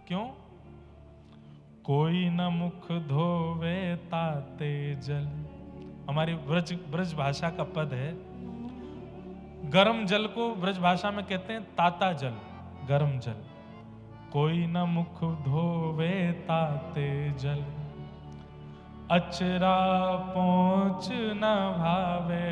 क्यों? कोई न मुख धोवे ताते जल, हमारी ब्रज भाषा का पद है। गर्म जल को ब्रज भाषा में कहते हैं ताता जल, गर्म जल। कोई न मुख धोवे ताते जल, अचरा पहुंच न भावे,